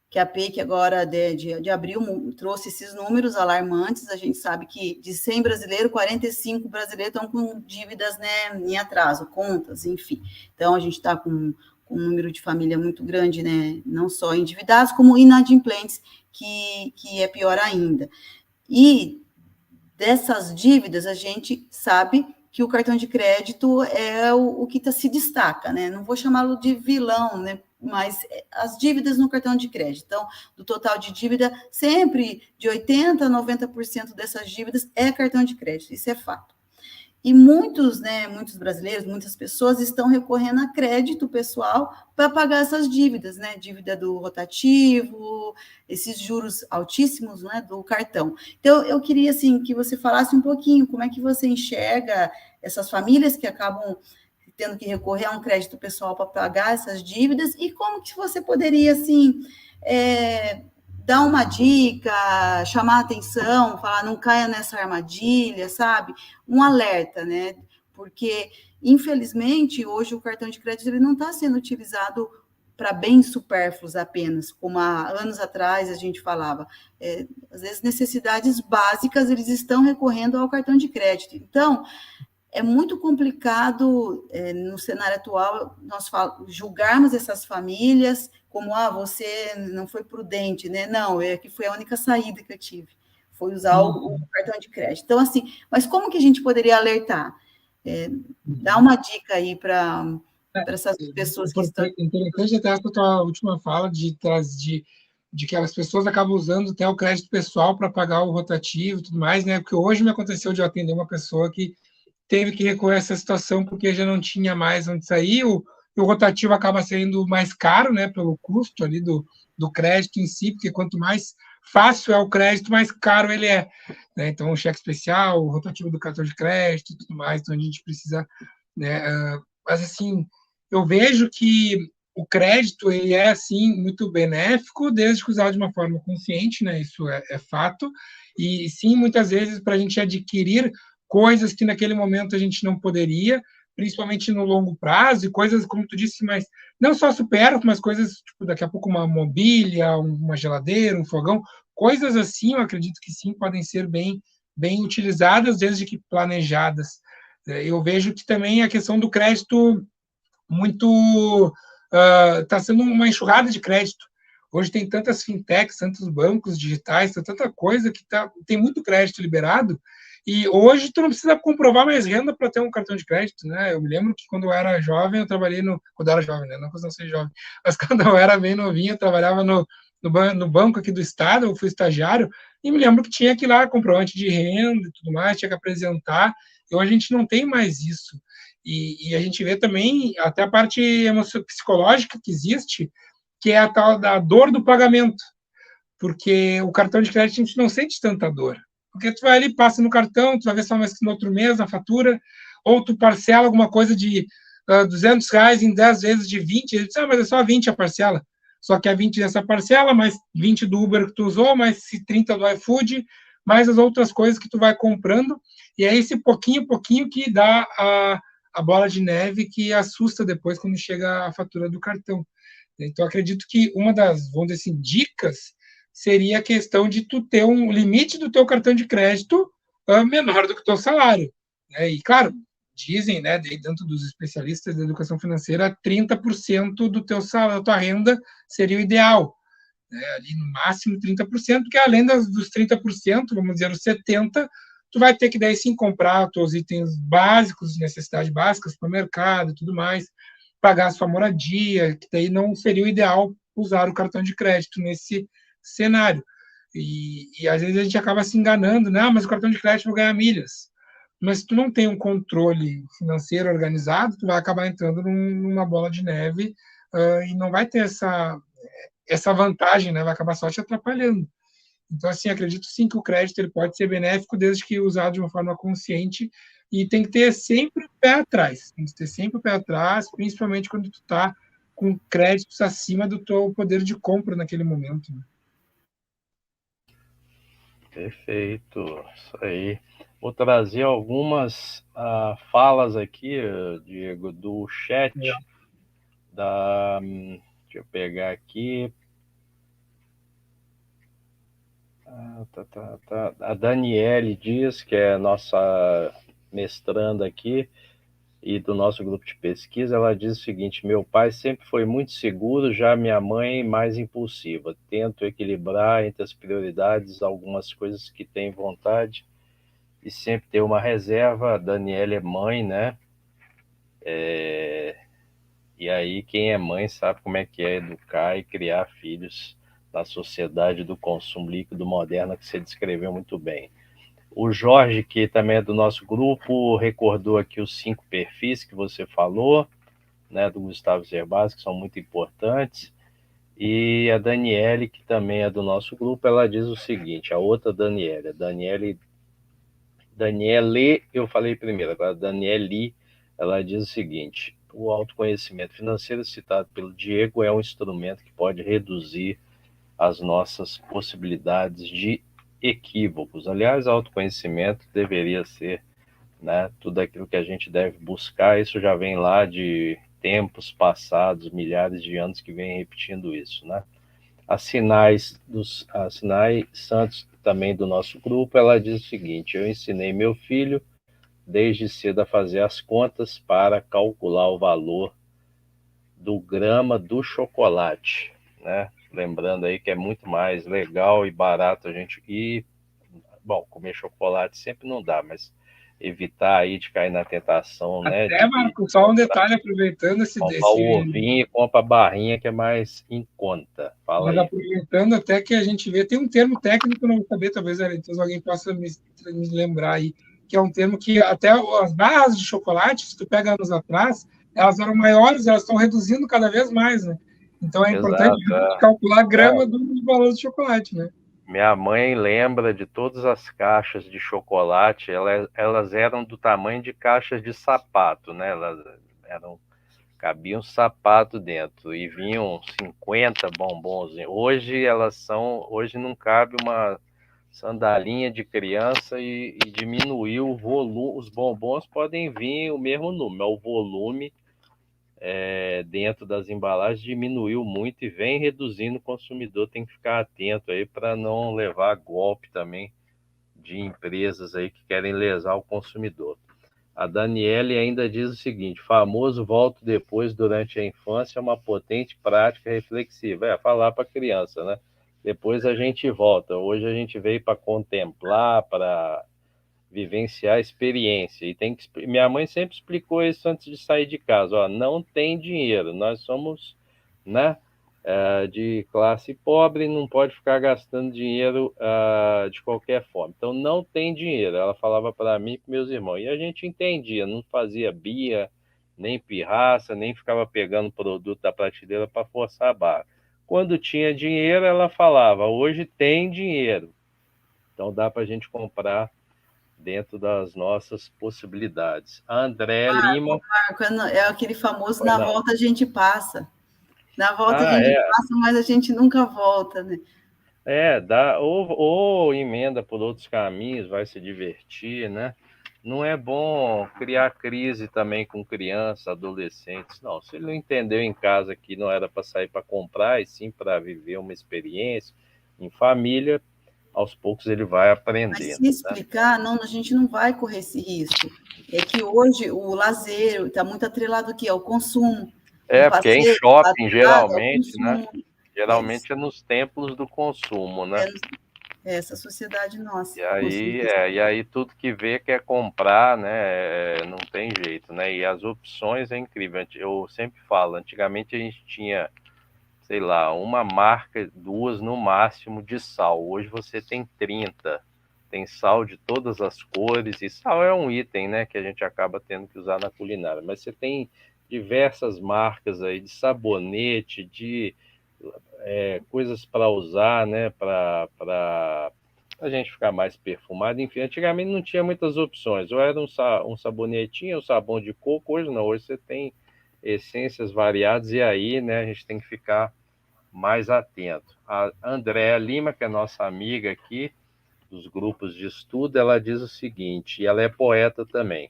Que a PEC agora de abril trouxe esses números alarmantes. A gente sabe que de 100 brasileiros, 45 brasileiros estão com dívidas, né, em atraso, contas, enfim. Então, a gente está com um número de família muito grande, né, não só endividados, como inadimplentes, que é pior ainda. E dessas dívidas, a gente sabe que o cartão de crédito é o que se destaca, né? Não vou chamá-lo de vilão, né? Mas as dívidas no cartão de crédito. Então, do total de dívida, sempre de 80% a 90% dessas dívidas é cartão de crédito, isso é fato. E muitos brasileiros, muitas pessoas estão recorrendo a crédito pessoal para pagar essas dívidas, né? Dívida do rotativo, esses juros altíssimos, né, do cartão. Então, eu queria, assim, que você falasse um pouquinho como é que você enxerga essas famílias que acabam tendo que recorrer a um crédito pessoal para pagar essas dívidas e como que você poderia, assim, dar uma dica, chamar a atenção, falar, não caia nessa armadilha, sabe? Um alerta, né? Porque, infelizmente, hoje o cartão de crédito ele não está sendo utilizado para bens supérfluos apenas, como há anos atrás a gente falava. Às vezes, necessidades básicas, eles estão recorrendo ao cartão de crédito. Então, é muito complicado, no cenário atual, nós julgarmos essas famílias como, você não foi prudente, né? Não, que foi a única saída que eu tive, foi usar o cartão de crédito. Então, assim, mas como que a gente poderia alertar? Dá uma dica aí para essas pessoas que estão... Interessante até a tua última fala de que as pessoas acabam usando até o crédito pessoal para pagar o rotativo e tudo mais, né? Porque hoje me aconteceu de eu atender uma pessoa que teve que recorrer a essa situação porque já não tinha mais onde sair, o rotativo acaba sendo mais caro, né, pelo custo ali do crédito em si, porque quanto mais fácil é o crédito, mais caro ele é, né? Então, o cheque especial, o rotativo do cartão de crédito e tudo mais, então a gente precisa, né, mas assim, eu vejo que o crédito ele é, assim, muito benéfico, desde que usado de uma forma consciente, né, isso é fato, e sim, muitas vezes, para a gente adquirir coisas que naquele momento a gente não poderia, principalmente no longo prazo, e coisas, como tu disse, mas não só supérfluas, mas coisas, tipo, daqui a pouco uma mobília, uma geladeira, um fogão, coisas assim, eu acredito que sim, podem ser bem utilizadas, desde que planejadas. Eu vejo que também a questão do crédito muito... está sendo uma enxurrada de crédito. Hoje tem tantas fintechs, tantos bancos digitais, tanta coisa que tem muito crédito liberado, e hoje tu não precisa comprovar mais renda para ter um cartão de crédito, né? Eu me lembro que quando eu era jovem, eu trabalhei quando eu era jovem, né? Não quando eu sei jovem, mas quando eu era bem novinho, eu trabalhava no banco aqui do estado, eu fui estagiário, e me lembro que tinha que ir lá comprovante de renda e tudo mais, tinha que apresentar. Então, a gente não tem mais isso. E a gente vê também até a parte psicológica que existe, que é a tal da dor do pagamento. Porque o cartão de crédito a gente não sente tanta dor. Porque tu vai ali, passa no cartão, tu vai ver só mais no outro mês a fatura, ou tu parcela alguma coisa de R$ 200 em 10 vezes de 20, ele diz, mas é só 20 a parcela. Só que é 20 dessa parcela, mais 20 do Uber que tu usou, mais 30 do iFood, mais as outras coisas que tu vai comprando, e é esse pouquinho que dá a bola de neve que assusta depois quando chega a fatura do cartão. Então, acredito que uma das, vamos dizer assim, dicas seria a questão de tu ter um limite do teu cartão de crédito menor do que o teu salário. Né? E, claro, dizem, né, dentro dos especialistas da educação financeira, 30% do teu salário, da tua renda seria o ideal. Né? Ali no máximo 30%, porque além dos 30%, vamos dizer, os 70%, tu vai ter que daí sim comprar os teus itens básicos, de necessidade básica, supermercado e tudo mais, pagar a sua moradia, que daí não seria o ideal usar o cartão de crédito nesse cenário. E às vezes a gente acaba se enganando, né? Mas o cartão de crédito vai ganhar milhas. Mas se tu não tem um controle financeiro organizado, tu vai acabar entrando numa bola de neve e não vai ter essa vantagem, né? Vai acabar só te atrapalhando. Então, assim, acredito sim que o crédito ele pode ser benéfico desde que usado de uma forma consciente e tem que ter sempre o pé atrás. Tem que ter sempre o pé atrás, principalmente quando tu está com créditos acima do teu poder de compra naquele momento. Né? Perfeito, isso aí. Vou trazer algumas falas aqui, Diego, do chat. Deixa eu pegar aqui. A Daniele Dias, que é a nossa mestranda aqui e do nosso grupo de pesquisa, ela diz o seguinte: meu pai sempre foi muito seguro, já minha mãe mais impulsiva. Tento equilibrar entre as prioridades, algumas coisas que tem vontade e sempre ter uma reserva. A Daniela é mãe, né? E aí quem é mãe sabe como é que é educar e criar filhos na sociedade do consumo líquido moderna que você descreveu muito bem. O Jorge, que também é do nosso grupo, recordou aqui os 5 perfis que você falou, né, do Gustavo Cerbasi, que são muito importantes. E a Daniele, que também é do nosso grupo, ela diz o seguinte, a outra Daniele, Daniele, eu falei primeiro, agora Daniele, ela diz o seguinte: o autoconhecimento financeiro citado pelo Diego é um instrumento que pode reduzir as nossas possibilidades de equívocos. Aliás, autoconhecimento deveria ser, né, tudo aquilo que a gente deve buscar. Isso já vem lá de tempos passados, milhares de anos que vem repetindo isso, né? A Sinai Santos, também do nosso grupo, ela diz o seguinte: eu ensinei meu filho desde cedo a fazer as contas para calcular o valor do grama do chocolate, né? Lembrando aí que é muito mais legal e barato a gente ir, bom, comer chocolate sempre não dá, mas evitar aí de cair na tentação, né? Até, Marco, só um detalhe, aproveitando comprar o ovinho e compra a barrinha que é mais em conta. Fala mas aí. aproveitando até que a gente vê, tem um termo técnico, não vou saber, talvez alguém possa me lembrar aí, que é um termo que até as barras de chocolate, se tu pega anos atrás, elas eram maiores, elas estão reduzindo cada vez mais, né? Então é importante calcular a grama do valor do chocolate, né? Minha mãe lembra de todas as caixas de chocolate, elas eram do tamanho de caixas de sapato, né? Cabia um sapato dentro e vinham 50 bombons. Hoje não cabe uma sandalinha de criança e diminuiu o volume. Os bombons podem vir o mesmo número, o volume dentro das embalagens diminuiu muito e vem reduzindo. O consumidor tem que ficar atento aí para não levar golpe também de empresas aí que querem lesar o consumidor. A Daniele ainda diz o seguinte: famoso volto depois durante a infância é uma potente prática reflexiva. Falar para a criança, né? Depois a gente volta. Hoje a gente veio para contemplar, para vivenciar a experiência. E minha mãe sempre explicou isso antes de sair de casa. Ó, não tem dinheiro, nós somos, né, de classe pobre não pode ficar gastando dinheiro de qualquer forma. Então, não tem dinheiro. Ela falava para mim e para meus irmãos. E a gente entendia, não fazia birra, nem pirraça, nem ficava pegando produto da prateleira para forçar a barra. Quando tinha dinheiro, ela falava, hoje tem dinheiro. Então, dá para a gente comprar dentro das nossas possibilidades. A André Lima... Marco, é aquele famoso, na volta a gente passa. Na volta a gente passa, mas a gente nunca volta, né? Ou emenda por outros caminhos, vai se divertir, né? Não é bom criar crise também com crianças, adolescentes. Não, se ele não entendeu em casa que não era para sair para comprar, e sim para viver uma experiência em família, aos poucos ele vai aprendendo. Mas se explicar, né? Não, a gente não vai correr esse risco. É que hoje o lazer está muito atrelado aqui ao consumo. Porque é em shopping, geralmente, né? Geralmente é nos templos do consumo, né? Essa sociedade nossa. E aí tudo que vê quer comprar, né? Não tem jeito, né? E as opções é incrível. Eu sempre falo, antigamente a gente tinha, sei lá, uma marca, 2 no máximo de sal. Hoje você tem 30. Tem sal de todas as cores, e sal é um item, né, que a gente acaba tendo que usar na culinária. Mas você tem diversas marcas aí de sabonete, de coisas para usar, né, para a gente ficar mais perfumado. Enfim, antigamente não tinha muitas opções. Ou era um sabonetinho, um sabão de coco. Hoje não, hoje você tem essências variadas, e aí, né, a gente tem que ficar mais atento. A Andréa Lima, que é nossa amiga aqui, dos grupos de estudo, ela diz o seguinte, e ela é poeta também: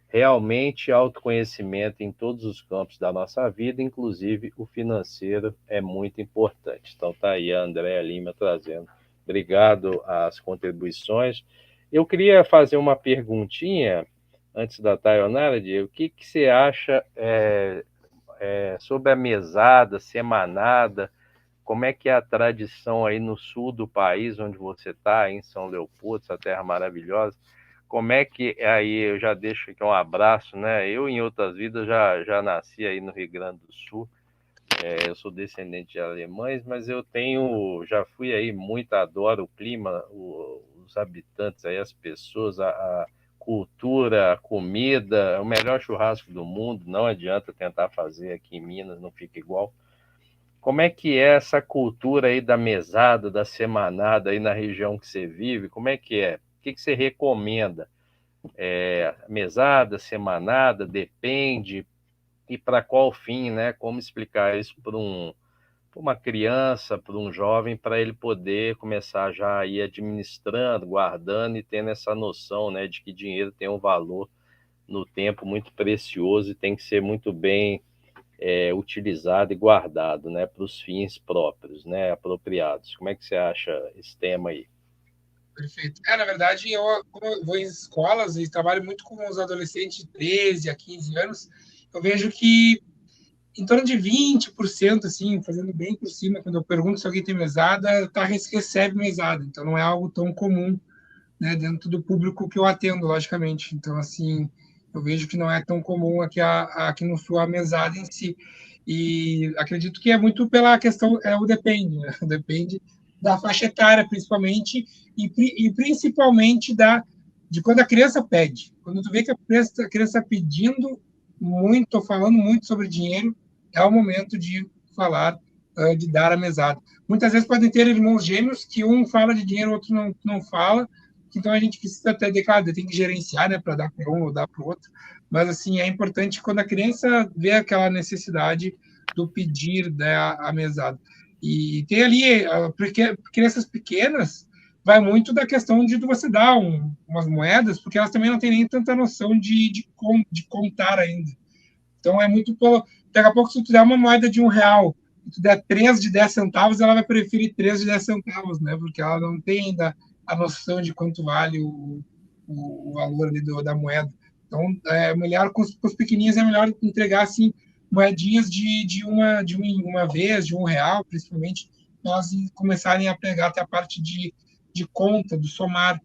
realmente, autoconhecimento em todos os campos da nossa vida, inclusive o financeiro, é muito importante. Então tá aí a Andréa Lima trazendo. Obrigado às contribuições. Eu queria fazer uma perguntinha antes da Taionara, Diego. O que você acha sobre a mesada, semanada? Como é que é a tradição aí no sul do país, onde você está, em São Leopoldo, essa terra maravilhosa? Como é que aí, eu já deixo aqui um abraço, né? Eu, em outras vidas, já nasci aí no Rio Grande do Sul. Eu sou descendente de alemães, mas já fui aí muito, adoro o clima, os habitantes aí, as pessoas, a cultura, a comida, o melhor churrasco do mundo. Não adianta tentar fazer aqui em Minas, não fica igual. Como é que é essa cultura aí da mesada, da semanada aí na região que você vive? Como é que é? O que você recomenda? Mesada, semanada, depende? E para qual fim, né? Como explicar isso para uma criança, para um jovem, para ele poder começar já a ir administrando, guardando e tendo essa noção, né, de que dinheiro tem um valor no tempo muito precioso e tem que ser muito bem utilizado e guardado, né, para os fins próprios, né, apropriados. Como é que você acha esse tema aí? Perfeito. Na verdade, como eu vou em escolas e trabalho muito com os adolescentes de 13 a 15 anos, eu vejo que em torno de 20%, assim, fazendo bem por cima, quando eu pergunto se alguém tem mesada, recebe mesada. Então, não é algo tão comum, né, dentro do público que eu atendo, logicamente. Então, assim, eu vejo que não é tão comum aqui no Sul a mesada em si. E acredito que é muito pela questão, o depende, né? Depende da faixa etária, principalmente, e principalmente de quando a criança pede. Quando tu vê que a criança está pedindo muito, falando muito sobre dinheiro, é o momento de falar, de dar a mesada. Muitas vezes podem ter irmãos gêmeos que um fala de dinheiro, o outro não fala, então a gente precisa até tem que gerenciar, né, para dar para um ou dar para o outro. Mas assim, é importante quando a criança vê aquela necessidade do pedir, né, a mesada. E tem ali, porque crianças pequenas, vai muito da questão de você dar umas moedas, porque elas também não têm nem tanta noção de contar ainda. Então é muito daqui a pouco, se tu der uma moeda de R$1, e tu der 3 de 10 centavos, ela vai preferir 3 de 10 centavos, né? Porque ela não tem ainda a noção de quanto vale o valor ali da moeda. Então, melhor com os pequenininhos, é melhor entregar assim moedinhas de uma vez, de R$1, principalmente, para elas começarem a pegar até a parte de conta, do somar.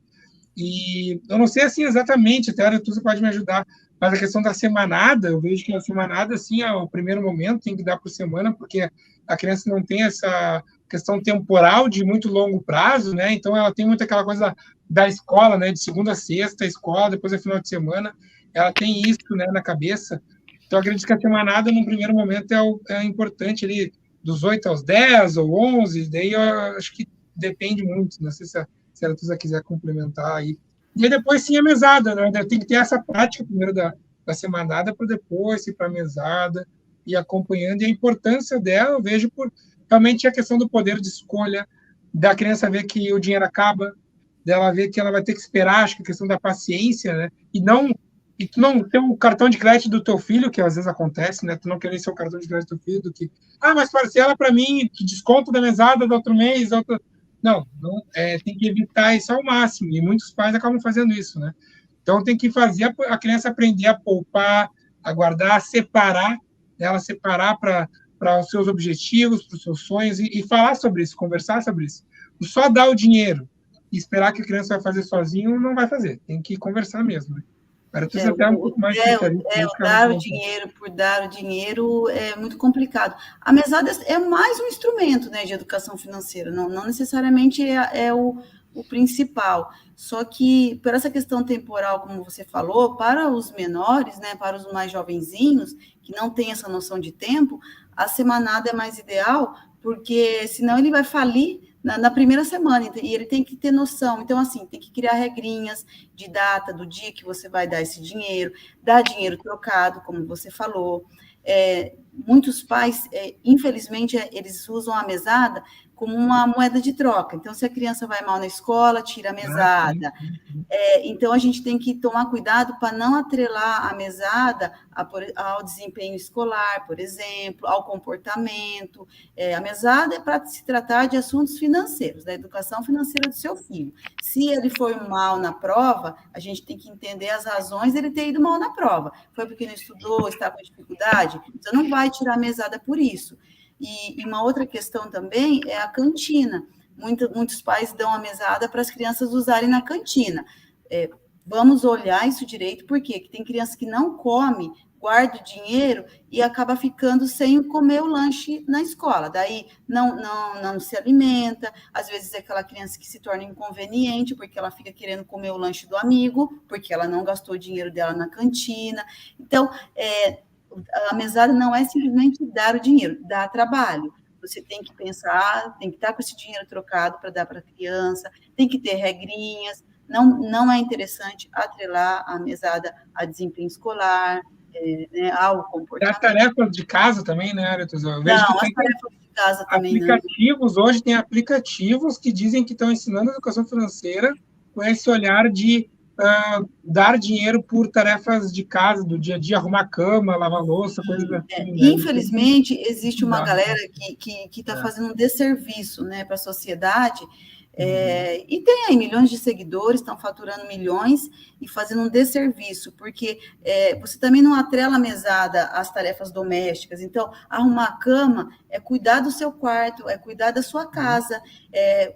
E eu não sei assim exatamente, até a Aretusa pode me ajudar, Mas a questão da semanada, eu vejo que a semanada, assim, é o primeiro momento, tem que dar por semana, porque a criança não tem essa questão temporal de muito longo prazo, né? Então, ela tem muito aquela coisa da escola, né? De segunda a sexta, escola, depois é final de semana. Ela tem isso, né, na cabeça. Então, eu acredito que a semanada, no primeiro momento, é importante ali, dos 8 aos 10 ou 11, daí eu acho que depende muito. Não sei se a Aratuza quiser complementar aí. E aí depois sim a mesada, né? Tem que ter essa prática primeiro da semanada para depois ir para a mesada e acompanhando. E a importância dela, eu vejo por realmente a questão do poder de escolha, da criança ver que o dinheiro acaba, dela ver que ela vai ter que esperar, acho que a questão da paciência, né? E tu não ter o cartão de crédito do teu filho, que às vezes acontece, né? Tu não querer ser o cartão de crédito do filho, do que, mas parcela para mim, desconto da mesada do outro mês, outro... Não, tem que evitar isso ao máximo, e muitos pais acabam fazendo isso, né? Então, tem que fazer a criança aprender a poupar, a guardar, a separar, né? Ela separar para os seus objetivos, para os seus sonhos, e falar sobre isso, conversar sobre isso. Só dar o dinheiro e esperar que a criança vai fazer sozinho, não vai fazer, tem que conversar mesmo, né? Para tu até um pouco mais dar o dinheiro por dar o dinheiro é muito complicado. A mesada é mais um instrumento, né, de educação financeira, não necessariamente é o principal. Só que, por essa questão temporal, como você falou, para os menores, né, para os mais jovenzinhos, que não têm essa noção de tempo, a semanada é mais ideal, porque senão ele vai falir na primeira semana, e ele tem que ter noção. Então, assim, tem que criar regrinhas de data, do dia que você vai dar esse dinheiro, dar dinheiro trocado, como você falou. Muitos pais, infelizmente, eles usam a mesada como uma moeda de troca. Então, se a criança vai mal na escola, tira a mesada. Então, a gente tem que tomar cuidado para não atrelar a mesada ao desempenho escolar, por exemplo, ao comportamento. A mesada é para se tratar de assuntos financeiros, da educação financeira do seu filho. Se ele foi mal na prova, a gente tem que entender as razões dele ter ido mal na prova. Foi porque não estudou, está com dificuldade? Você não vai tirar a mesada por isso. E uma outra questão também é a cantina. Muitos pais dão a mesada para as crianças usarem na cantina. Vamos olhar isso direito, porque tem criança que não come, guarda o dinheiro e acaba ficando sem comer o lanche na escola. Daí não se alimenta, às vezes é aquela criança que se torna inconveniente, porque ela fica querendo comer o lanche do amigo, porque ela não gastou o dinheiro dela na cantina. Então, a mesada não é simplesmente dar o dinheiro, dá trabalho. Você tem que pensar, tem que estar com esse dinheiro trocado para dar para a criança, tem que ter regrinhas. Não é interessante atrelar a mesada a desempenho escolar, né, ao comportamento. As tarefas de casa também, né, Aratuza? Não, as tarefas de casa também aplicativos, hoje tem aplicativos que dizem que estão ensinando a educação financeira com esse olhar de dar dinheiro por tarefas de casa, do dia a dia, arrumar cama, lavar louça, coisas assim. Né? Infelizmente, existe uma galera que está fazendo um desserviço, né, para a sociedade, e tem aí milhões de seguidores, estão faturando milhões e fazendo um desserviço, porque você também não atrela a mesada às tarefas domésticas. Então, arrumar a cama é cuidar do seu quarto, é cuidar da sua casa,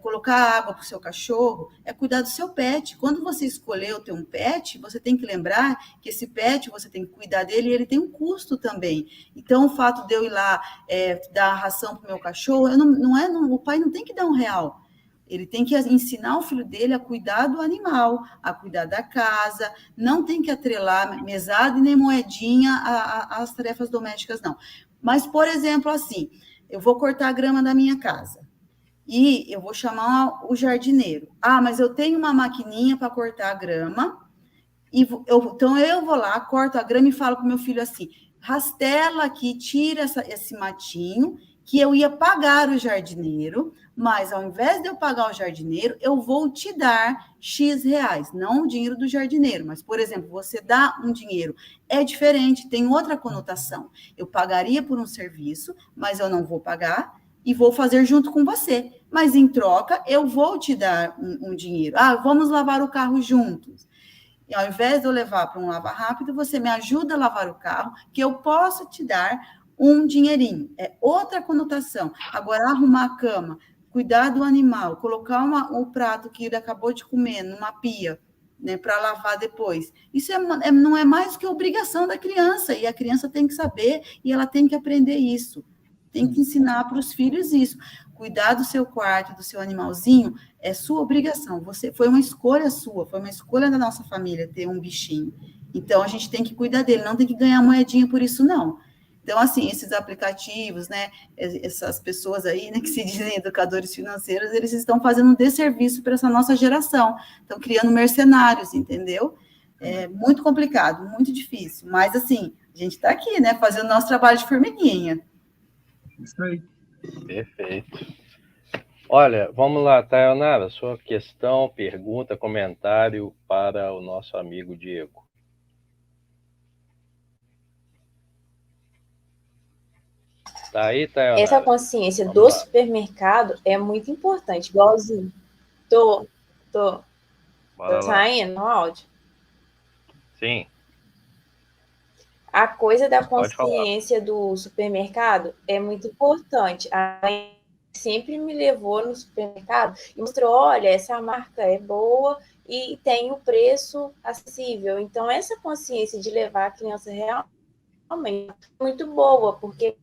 colocar água para o seu cachorro, é cuidar do seu pet. Quando você escolheu ter um pet, você tem que lembrar que esse pet, você tem que cuidar dele e ele tem um custo também. Então, o fato de eu ir lá dar a ração para o meu cachorro, o pai não tem que dar R$1. Ele tem que ensinar o filho dele a cuidar do animal, a cuidar da casa, não tem que atrelar mesada e nem moedinha às tarefas domésticas, não. Mas, por exemplo, assim, eu vou cortar a grama da minha casa e eu vou chamar o jardineiro. Mas eu tenho uma maquininha para cortar a grama, então eu vou lá, corto a grama e falo para o meu filho assim, rastela aqui, tira esse matinho, que eu ia pagar o jardineiro, mas ao invés de eu pagar o jardineiro, eu vou te dar X reais, não o dinheiro do jardineiro, mas, por exemplo, você dá um dinheiro, é diferente, tem outra conotação. Eu pagaria por um serviço, mas eu não vou pagar e vou fazer junto com você, mas em troca eu vou te dar um dinheiro. Vamos lavar o carro juntos. E ao invés de eu levar para um lava rápido, você me ajuda a lavar o carro, que eu posso te dar um dinheirinho. É outra conotação. Agora, arrumar a cama, cuidar do animal, colocar o prato que ele acabou de comer numa pia, né, para lavar depois. Isso não é mais que obrigação da criança, e a criança tem que saber, e ela tem que aprender isso. Tem que ensinar para os filhos isso. Cuidar do seu quarto, do seu animalzinho, é sua obrigação. Foi uma escolha sua, foi uma escolha da nossa família ter um bichinho. Então, a gente tem que cuidar dele, não tem que ganhar moedinha por isso, não. Então, assim, esses aplicativos, né, essas pessoas aí, né, que se dizem educadores financeiros, eles estão fazendo um desserviço para essa nossa geração. Estão criando mercenários, entendeu? É muito complicado, muito difícil. Mas, assim, a gente está aqui, né, fazendo o nosso trabalho de formiguinha. Isso aí. Perfeito. Olha, vamos lá, Taionara, sua questão, pergunta, comentário para o nosso amigo Diego. Tá aí, Taionara? Essa consciência do supermercado é muito importante, igualzinho. Tô saindo no áudio? Sim. A coisa da consciência do supermercado é muito importante. A mãe sempre me levou no supermercado e mostrou, olha, essa marca é boa e tem o preço acessível. Então, essa consciência de levar a criança realmente é muito boa, porque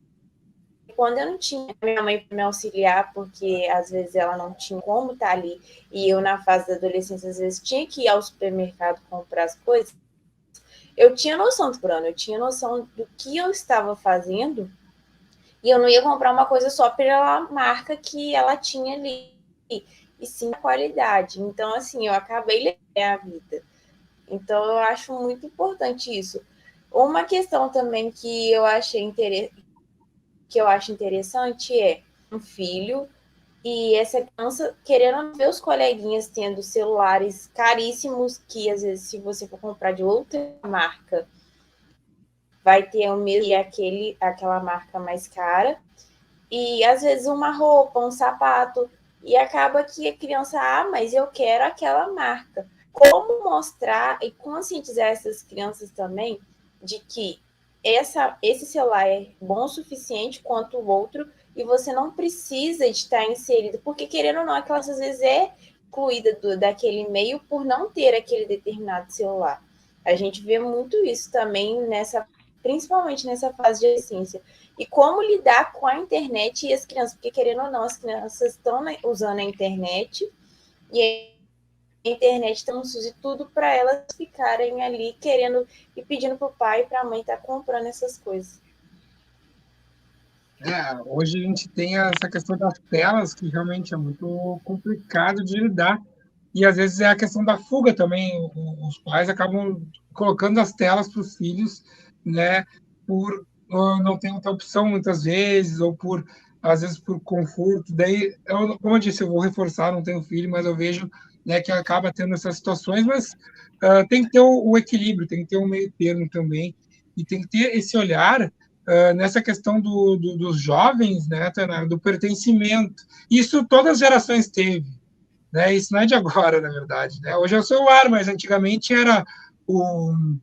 quando eu não tinha minha mãe para me auxiliar, porque às vezes ela não tinha como estar ali, e eu na fase da adolescência às vezes tinha que ir ao supermercado comprar as coisas, eu tinha noção do plano, eu tinha noção do que eu estava fazendo, e eu não ia comprar uma coisa só pela marca que ela tinha ali, e sim a qualidade. Então, assim, eu acabei levando a vida. Então, eu acho muito importante isso. Uma questão também que eu acho interessante é um filho e essa criança querendo ver os coleguinhas tendo celulares caríssimos, que às vezes se você for comprar de outra marca, vai ter o mesmo e aquela marca mais cara, e às vezes uma roupa, um sapato, e acaba que a criança, mas eu quero aquela marca. Como mostrar e conscientizar essas crianças também de que esse celular é bom o suficiente quanto o outro, e você não precisa de estar inserido, porque querendo ou não, a classe às vezes é excluída daquele meio por não ter aquele determinado celular. A gente vê muito isso também principalmente nessa fase de adolescência. E como lidar com a internet e as crianças, porque querendo ou não, as crianças estão usando a internet e a internet transfere tudo para elas ficarem ali querendo e pedindo para o pai e para a mãe estar comprando essas coisas. Hoje a gente tem essa questão das telas, que realmente é muito complicado de lidar, e às vezes é a questão da fuga também. Os pais acabam colocando as telas para os filhos, né, por não ter outra opção muitas vezes, ou às vezes por conforto. Daí, como eu disse, eu vou reforçar, não tenho filho, mas eu vejo, né, que acaba tendo essas situações, mas tem que ter o equilíbrio, tem que ter um meio termo também, e tem que ter esse olhar nessa questão dos jovens, né, do pertencimento. Isso todas as gerações teve, né? Isso não é de agora, na verdade, né? Hoje é o celular, mas antigamente era um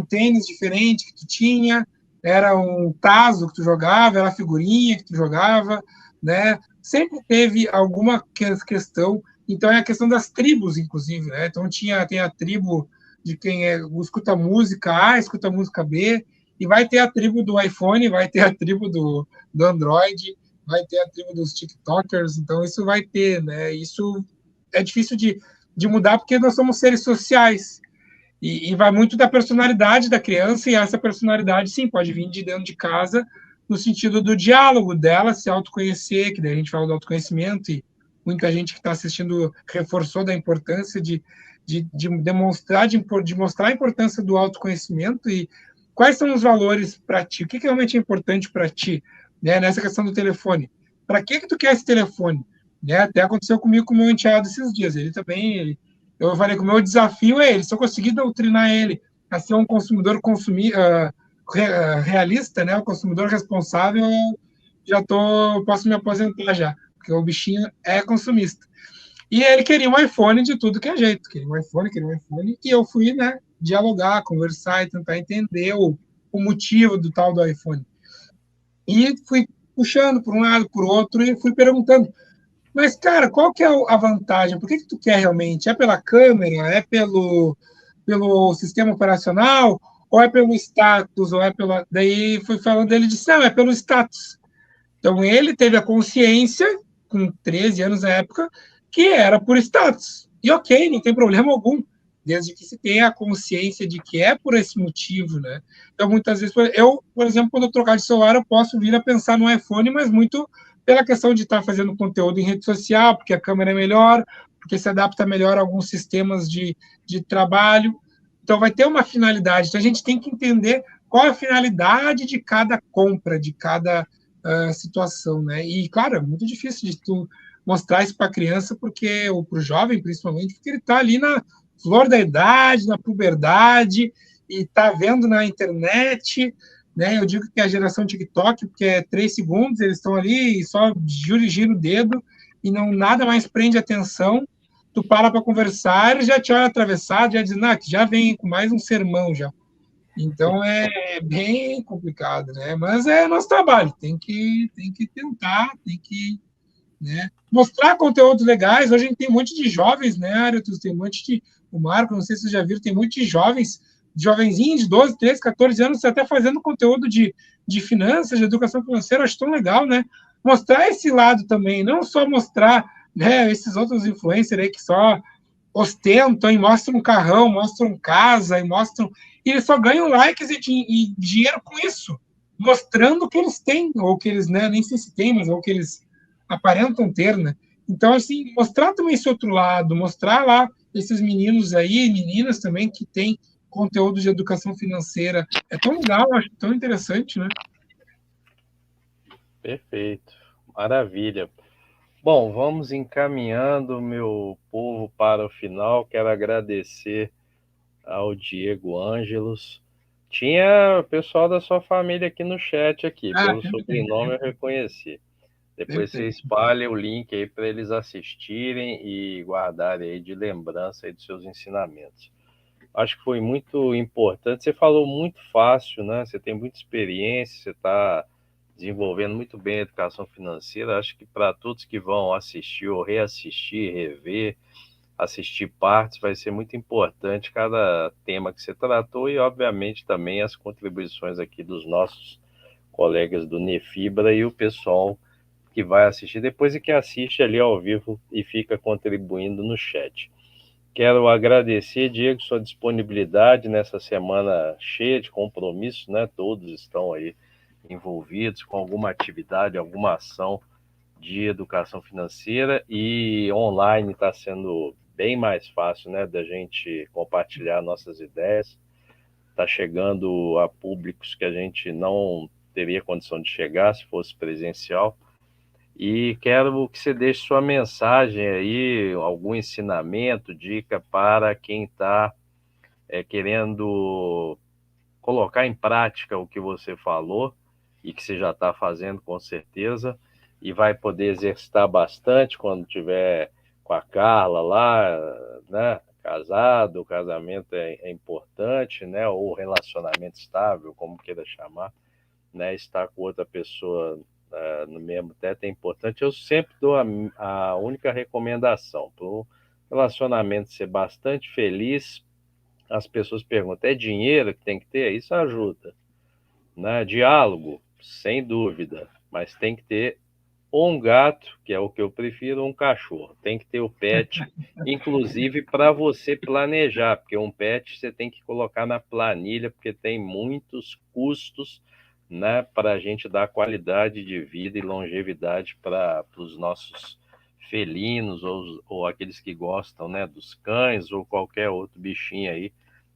tênis diferente que tu tinha, era um tazo que tu jogava, era a figurinha que tu jogava, né? Sempre teve alguma questão. Então é a questão das tribos, inclusive, né? Então tem a tribo de quem escuta música A, escuta música B, e vai ter a tribo do iPhone, vai ter a tribo do Android, vai ter a tribo dos TikTokers, então isso vai ter, né? Isso é difícil de mudar porque nós somos seres sociais, e vai muito da personalidade da criança, e essa personalidade, sim, pode vir de dentro de casa, no sentido do diálogo dela, se autoconhecer, que daí a gente fala do autoconhecimento, e muita gente que está assistindo reforçou da importância de demonstrar, de mostrar a importância do autoconhecimento. E quais são os valores para ti? O que realmente é importante para ti, né, nessa questão do telefone? Para que tu quer esse telefone? Né? Até aconteceu comigo com o meu enteado esses dias. Ele também, eu falei que o meu desafio é ele. Se eu conseguir doutrinar ele a ser um consumidor realista, né, um consumidor responsável, posso me aposentar já, porque o bichinho é consumista. E ele queria um iPhone de tudo que é jeito, queria um iPhone, e eu fui, né, dialogar, conversar e tentar entender o motivo do tal do iPhone. E fui puxando por um lado, por outro, e fui perguntando, Mas, cara, qual que é a vantagem? Por que tu quer realmente? É pela câmera? É pelo sistema operacional? Ou é pelo status? Ou é pela... Daí foi falando, ele disse, não, é pelo status. Então, ele teve a consciência, com 13 anos na época, que era por status. E ok, não tem problema algum, desde que se tenha a consciência de que é por esse motivo, né? Então, muitas vezes, eu, por exemplo, quando eu trocar de celular, eu posso vir a pensar no iPhone, mas muito pela questão de estar fazendo conteúdo em rede social, porque a câmera é melhor, porque se adapta melhor a alguns sistemas de trabalho. Então, vai ter uma finalidade. Então, a gente tem que entender qual é a finalidade de cada compra, de cada situação, né? E, claro, é muito difícil de tu mostrar isso para a criança, porque, ou para o jovem, principalmente, porque ele está ali na flor da idade, na puberdade, e está vendo na internet, né? Eu digo que é a geração TikTok, porque é 3 segundos, eles estão ali e só gira o dedo, e não nada mais prende atenção. Tu para conversar, ele já te olha atravessado, já diz, que já vem com mais um sermão já. Então é bem complicado, né? Mas é nosso trabalho, tem que tentar, tem que, né, mostrar conteúdos legais. Hoje a gente tem um monte de jovens, né, Aretus? Tem um monte de. O Marco, não sei se vocês já viram, tem um monte de jovens, jovenzinhos de 12, 13, 14 anos, até fazendo conteúdo de finanças, de educação financeira. Acho tão legal, né? Mostrar esse lado também, não só mostrar, né, esses outros influencers aí que só ostentam e mostram um carrão, mostram casa e mostram. E eles só ganham likes e dinheiro com isso, mostrando o que eles têm, ou que eles, né, nem sei se têm, mas ou que eles aparentam ter, né? Então, assim, mostrar também esse outro lado, mostrar lá esses meninos aí, meninas também, que têm conteúdo de educação financeira. É tão legal, acho tão interessante, né? Perfeito, maravilha. Bom, vamos encaminhando, meu povo, para o final. Quero agradecer ao Diego Ângelos. Tinha o pessoal da sua família aqui no chat, aqui. Pelo sobrenome eu reconheci. Depois você espalha o link aí para eles assistirem e guardarem aí de lembrança aí dos seus ensinamentos. Acho que foi muito importante. Você falou muito fácil, né? Você tem muita experiência, você está desenvolvendo muito bem a educação financeira. Acho que para todos que vão assistir ou reassistir, rever, assistir partes, vai ser muito importante cada tema que você tratou e, obviamente, também as contribuições aqui dos nossos colegas do Nefibra e o pessoal que vai assistir depois e que assiste ali ao vivo e fica contribuindo no chat. Quero agradecer, Diego, sua disponibilidade nessa semana cheia de compromissos, né? Todos estão aí envolvidos com alguma atividade, alguma ação de educação financeira e online está sendo bem mais fácil, né, da gente compartilhar nossas ideias. Está chegando a públicos que a gente não teria condição de chegar se fosse presencial. E quero que você deixe sua mensagem aí, algum ensinamento, dica para quem está querendo colocar em prática o que você falou e que você já está fazendo com certeza e vai poder exercitar bastante quando tiver com a Carla lá, né? Casado, o casamento é importante, né? Ou relacionamento estável, como queira chamar, né? Estar com outra pessoa no mesmo teto é importante. Eu sempre dou a única recomendação para o relacionamento ser bastante feliz. As pessoas perguntam, é dinheiro que tem que ter? Isso ajuda, né? Diálogo, sem dúvida, mas tem que ter um gato, que é o que eu prefiro, ou um cachorro. Tem que ter o pet, inclusive para você planejar, porque um pet você tem que colocar na planilha, porque tem muitos custos, né, para a gente dar qualidade de vida e longevidade para os nossos felinos ou aqueles que gostam, né, dos cães ou qualquer outro bichinho aí.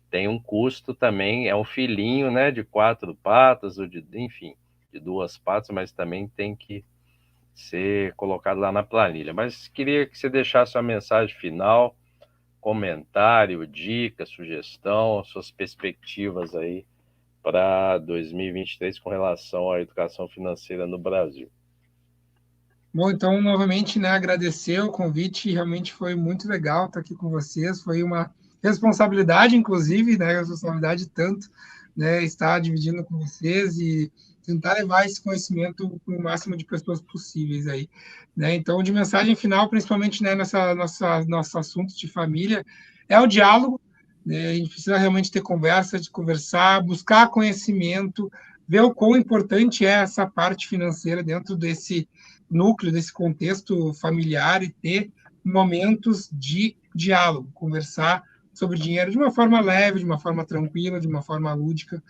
Tem um custo também, é um filhinho, né, de 4 patas, ou enfim, de 2 patas, mas também tem que ser colocado lá na planilha. Mas queria que você deixasse uma mensagem final, comentário, dica, sugestão, suas perspectivas aí para 2023 com relação à educação financeira no Brasil. Bom, então, novamente, né, agradecer o convite, realmente foi muito legal estar aqui com vocês, foi uma responsabilidade, inclusive, né, responsabilidade tanto, né, estar dividindo com vocês e tentar levar esse conhecimento para o máximo de pessoas possíveis aí, né? Então, de mensagem final, principalmente, né, nosso assunto de família, é o diálogo, né? A gente precisa realmente ter conversa, de conversar, buscar conhecimento, ver o quão importante é essa parte financeira dentro desse núcleo, desse contexto familiar, e ter momentos de diálogo, conversar sobre dinheiro de uma forma leve, de uma forma tranquila, de uma forma lúdica,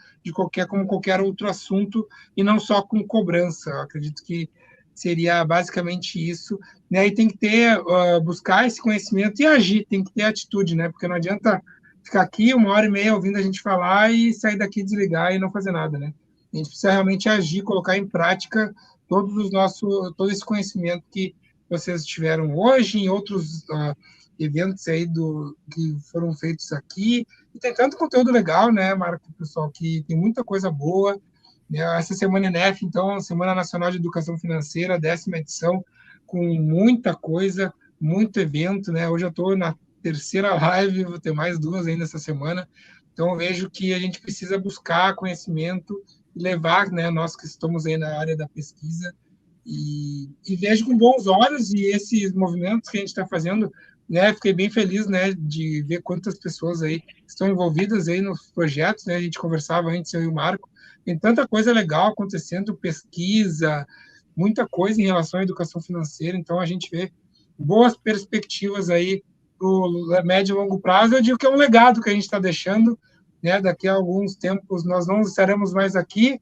como qualquer outro assunto, e não só com cobrança. Eu acredito que seria basicamente isso, né? E tem que ter, buscar esse conhecimento e agir, tem que ter atitude, né? Porque não adianta ficar aqui 1h30 ouvindo a gente falar e sair daqui, desligar e não fazer nada, né? A gente precisa realmente agir, colocar em prática todo esse conhecimento que vocês tiveram hoje, em outros eventos aí que foram feitos aqui. E tem tanto conteúdo legal, né, Marco, pessoal, que tem muita coisa boa. Essa semana ENEF, então, Semana Nacional de Educação Financeira, 10ª edição, com muita coisa, muito evento, né? Hoje eu estou na 3ª live, vou ter mais 2 ainda essa semana. Então, eu vejo que a gente precisa buscar conhecimento e levar, né, nós que estamos aí na área da pesquisa, e vejo com bons olhos, e esses movimentos que a gente está fazendo, né, fiquei bem feliz, né, de ver quantas pessoas aí estão envolvidas aí nos projetos, né? A gente conversava antes, eu e o Marco, tem tanta coisa legal acontecendo, pesquisa, muita coisa em relação à educação financeira, então a gente vê boas perspectivas aí para médio e longo prazo. Eu digo que é um legado que a gente está deixando, né? Daqui a alguns tempos nós não estaremos mais aqui,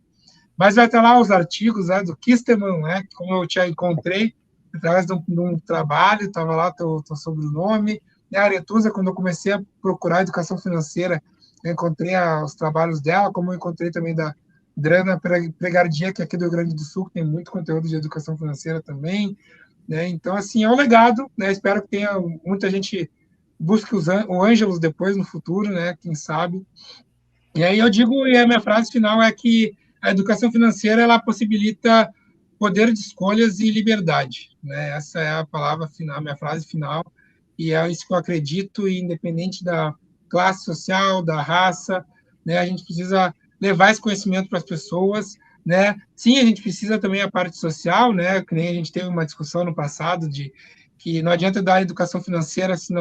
mas vai ter lá os artigos, né, do Kisterman, né, como eu te encontrei através de um trabalho, estava lá teu sobrenome, a Aretusa, quando eu comecei a procurar educação financeira, eu encontrei os trabalhos dela, como eu encontrei também da Drana Pregardia, que é aqui do Rio Grande do Sul, que tem muito conteúdo de educação financeira também, né? Então, assim, é um legado, né? Espero que tenha muita gente busque o Ângelos depois, no futuro, né? Quem sabe. E aí eu digo, e a minha frase final é que a educação financeira, ela possibilita poder de escolhas e liberdade, né? Essa é a palavra final, a minha frase final, e é isso que eu acredito, e independente da classe social, da raça, né? A gente precisa levar esse conhecimento para as pessoas, né? Sim, a gente precisa também a parte social, né? Que nem a gente teve uma discussão no passado de que não adianta dar educação financeira se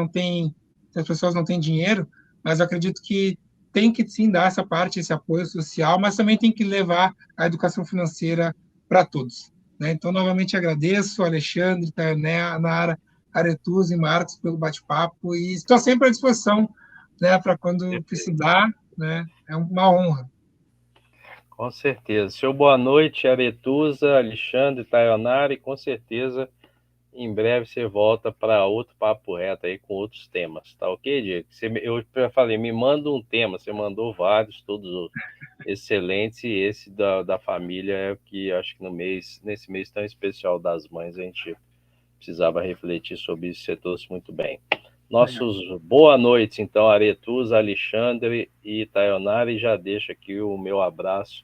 as pessoas não têm dinheiro, mas eu acredito que tem que sim dar essa parte, esse apoio social, mas também tem que levar a educação financeira para todos, né? Então, novamente agradeço, Alexandre, Tayané, Nara, Aretuza e Marcos pelo bate-papo, e estou sempre à disposição, né, para quando precisar, né? É uma honra. Com certeza. Seu boa noite, Aretuza, Alexandre, Tayanara, e com certeza em breve você volta para outro papo reto aí com outros temas, tá ok, Diego? Eu falei, me manda um tema, você mandou vários, todos excelentes, e esse da família é o que acho que nesse mês tão especial das mães, a gente precisava refletir sobre isso, você trouxe muito bem. Nossos boa noite, então, Aretuza, Alexandre e Tayanara, e já deixo aqui o meu abraço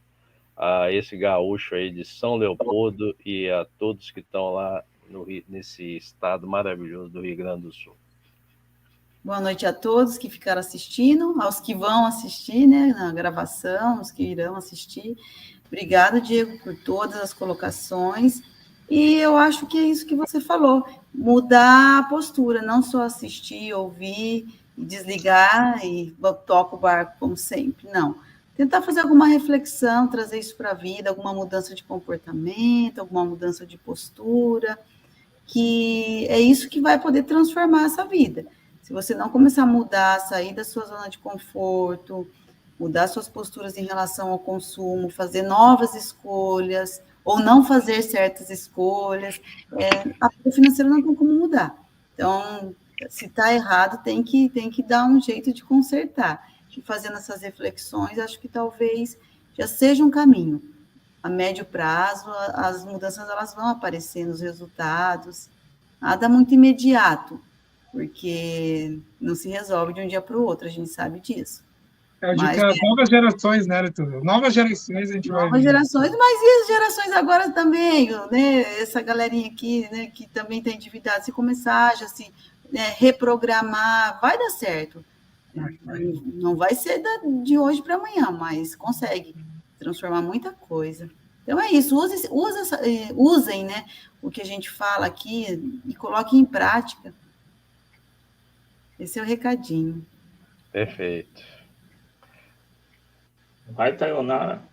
a esse gaúcho aí de São Leopoldo e a todos que estão lá nesse estado maravilhoso do Rio Grande do Sul. Boa noite a todos que ficaram assistindo, aos que vão assistir, né, na gravação, os que irão assistir. Obrigada, Diego, por todas as colocações. E eu acho que é isso que você falou, mudar a postura, não só assistir, ouvir, desligar e toca o barco como sempre, não. Tentar fazer alguma reflexão, trazer isso para a vida, alguma mudança de comportamento, alguma mudança de postura, que é isso que vai poder transformar essa vida. Se você não começar a mudar, sair da sua zona de conforto, mudar suas posturas em relação ao consumo, fazer novas escolhas, ou não fazer certas escolhas, a vida financeira não tem como mudar. Então, se está errado, tem que dar um jeito de consertar. E fazendo essas reflexões, acho que talvez já seja um caminho. A médio prazo, as mudanças elas vão aparecer nos resultados, nada muito imediato, porque não se resolve de um dia para o outro, a gente sabe disso. Eu digo que as novas gerações, né, Arthur? Novas gerações a gente vai ver. Novas gerações, mas e as gerações agora também, né? Essa galerinha aqui, né, que também está endividada, se começar a já se reprogramar, vai dar certo. Não vai ser de hoje para amanhã, mas consegue transformar muita coisa. Então é isso, usem, né, o que a gente fala aqui e coloquem em prática. Esse é o recadinho. Perfeito. Vai, Taionara.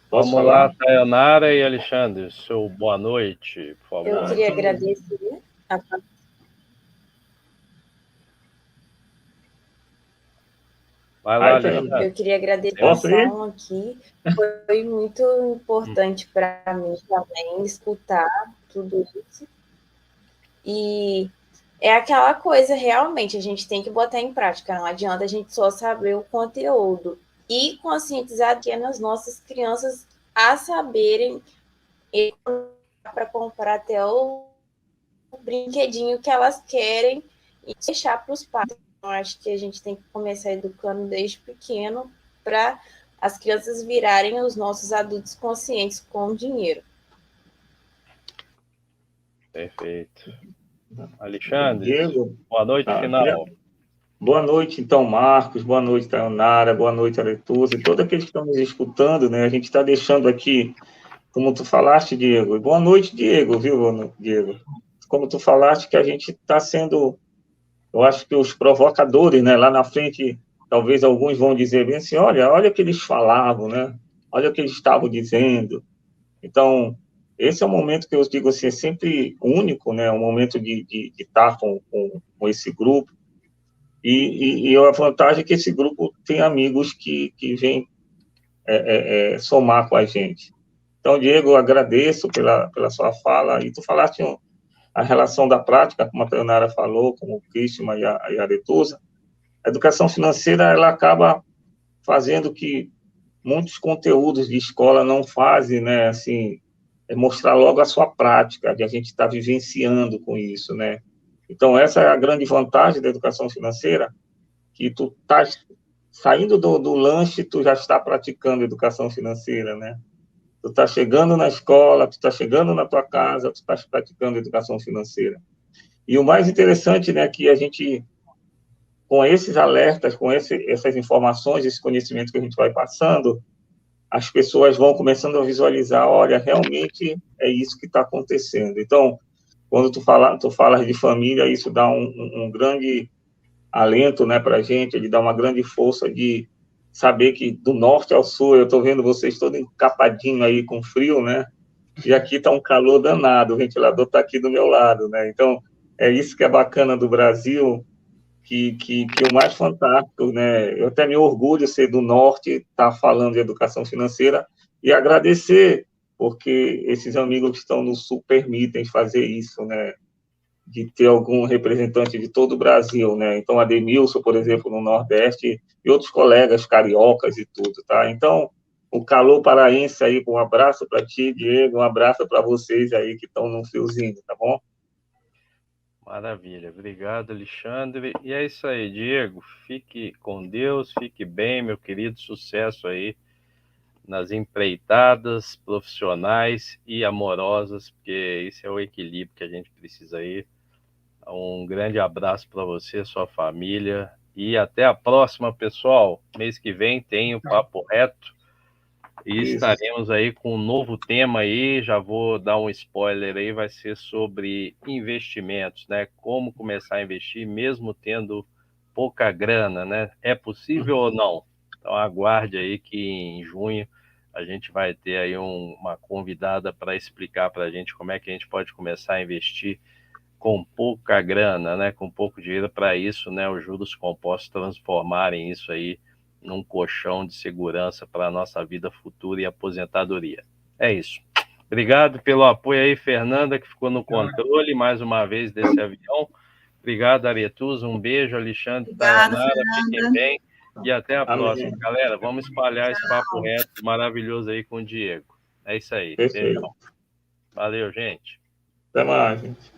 Posso Vamos falar? lá, Tayanara e Alexandre, seu boa noite, por favor. Eu queria agradecer a Vai lá, Alexandre. Eu queria agradecer a Posso ir? participação aqui. Foi muito importante para mim também escutar tudo isso. E é aquela coisa, realmente, a gente tem que botar em prática. Não adianta a gente só saber o conteúdo. E conscientizar as nossas crianças a saberem para comprar até o brinquedinho que elas querem e deixar para os pais. Então, acho que a gente tem que começar educando desde pequeno para as crianças virarem os nossos adultos conscientes com o dinheiro. Perfeito. Alexandre, Diego. boa noite, final. Boa noite, então, Marcos. Boa noite, Taionara. Boa noite, Aretuza. E todos aqueles que estão nos escutando, né? A gente está deixando aqui, como tu falaste, Diego. Boa noite, Diego, viu, Diego? Como tu falaste, que a gente está sendo, eu acho que os provocadores, né? Lá na frente, talvez alguns vão dizer bem assim, olha o que eles falavam, né? Olha o que eles estavam dizendo. Então, esse é um momento que eu digo assim, é sempre único, né? Um momento de estar com esse grupo. E a vantagem é que esse grupo tem amigos que vêm somar com a gente. Então, Diego, eu agradeço pela sua fala. E tu falaste a relação da prática, como a Taionara falou, como o Christian e a Aretuza. A educação financeira, ela acaba fazendo que muitos conteúdos de escola não fazem, né? Assim, mostrar logo a sua prática, de a gente estar vivenciando com isso, né? Então, essa é a grande vantagem da educação financeira, que tu tá saindo do lanche, tu já está praticando educação financeira, né? Tu está chegando na escola, tu está chegando na tua casa, tu está praticando educação financeira. E o mais interessante, né, que a gente, com esses alertas, com essas informações, esse conhecimento que a gente vai passando, as pessoas vão começando a visualizar, olha, realmente é isso que está acontecendo. Então, quando tu falas de família, isso dá um grande alento, né, para a gente, ele dá uma grande força de saber que do norte ao sul, eu estou vendo vocês todos encapadinhos aí com frio, né, e aqui está um calor danado, o ventilador está aqui do meu lado, né, então é isso que é bacana do Brasil, que o mais fantástico, né, eu até me orgulho de ser do norte, estar falando de educação financeira e agradecer, porque esses amigos que estão no sul permitem fazer isso, né, de ter algum representante de todo o Brasil, né? Então, Ademilson, por exemplo, no Nordeste, e outros colegas cariocas e tudo, tá? Então, o calor paraense aí, um abraço para ti, Diego, um abraço para vocês aí que estão no fiozinho, tá bom? Maravilha. Obrigado, Alexandre. E é isso aí, Diego. Fique com Deus, fique bem, meu querido. Sucesso aí nas empreitadas profissionais e amorosas, porque esse é o equilíbrio que a gente precisa aí. Um grande abraço para você, sua família, e até a próxima, pessoal. Mês que vem tem o Papo Reto e estaremos aí com um novo tema aí, já vou dar um spoiler aí, vai ser sobre investimentos, né? Como começar a investir mesmo tendo pouca grana, né? É possível ou não? Então aguarde aí que em junho a gente vai ter aí uma convidada para explicar para a gente como é que a gente pode começar a investir com pouca grana, né, com pouco dinheiro para isso, né, os juros compostos transformarem isso aí num colchão de segurança para a nossa vida futura e aposentadoria. É isso. Obrigado pelo apoio aí, Fernanda, que ficou no controle mais uma vez desse avião. Obrigado, Aretuza. Um beijo, Alexandre. Obrigada, Tayanara. Fiquem bem e até a próxima. Amém. Galera, vamos espalhar esse papo reto maravilhoso aí com o Diego. É isso aí. Perfeito. Beijão. Valeu, gente. Até mais, gente.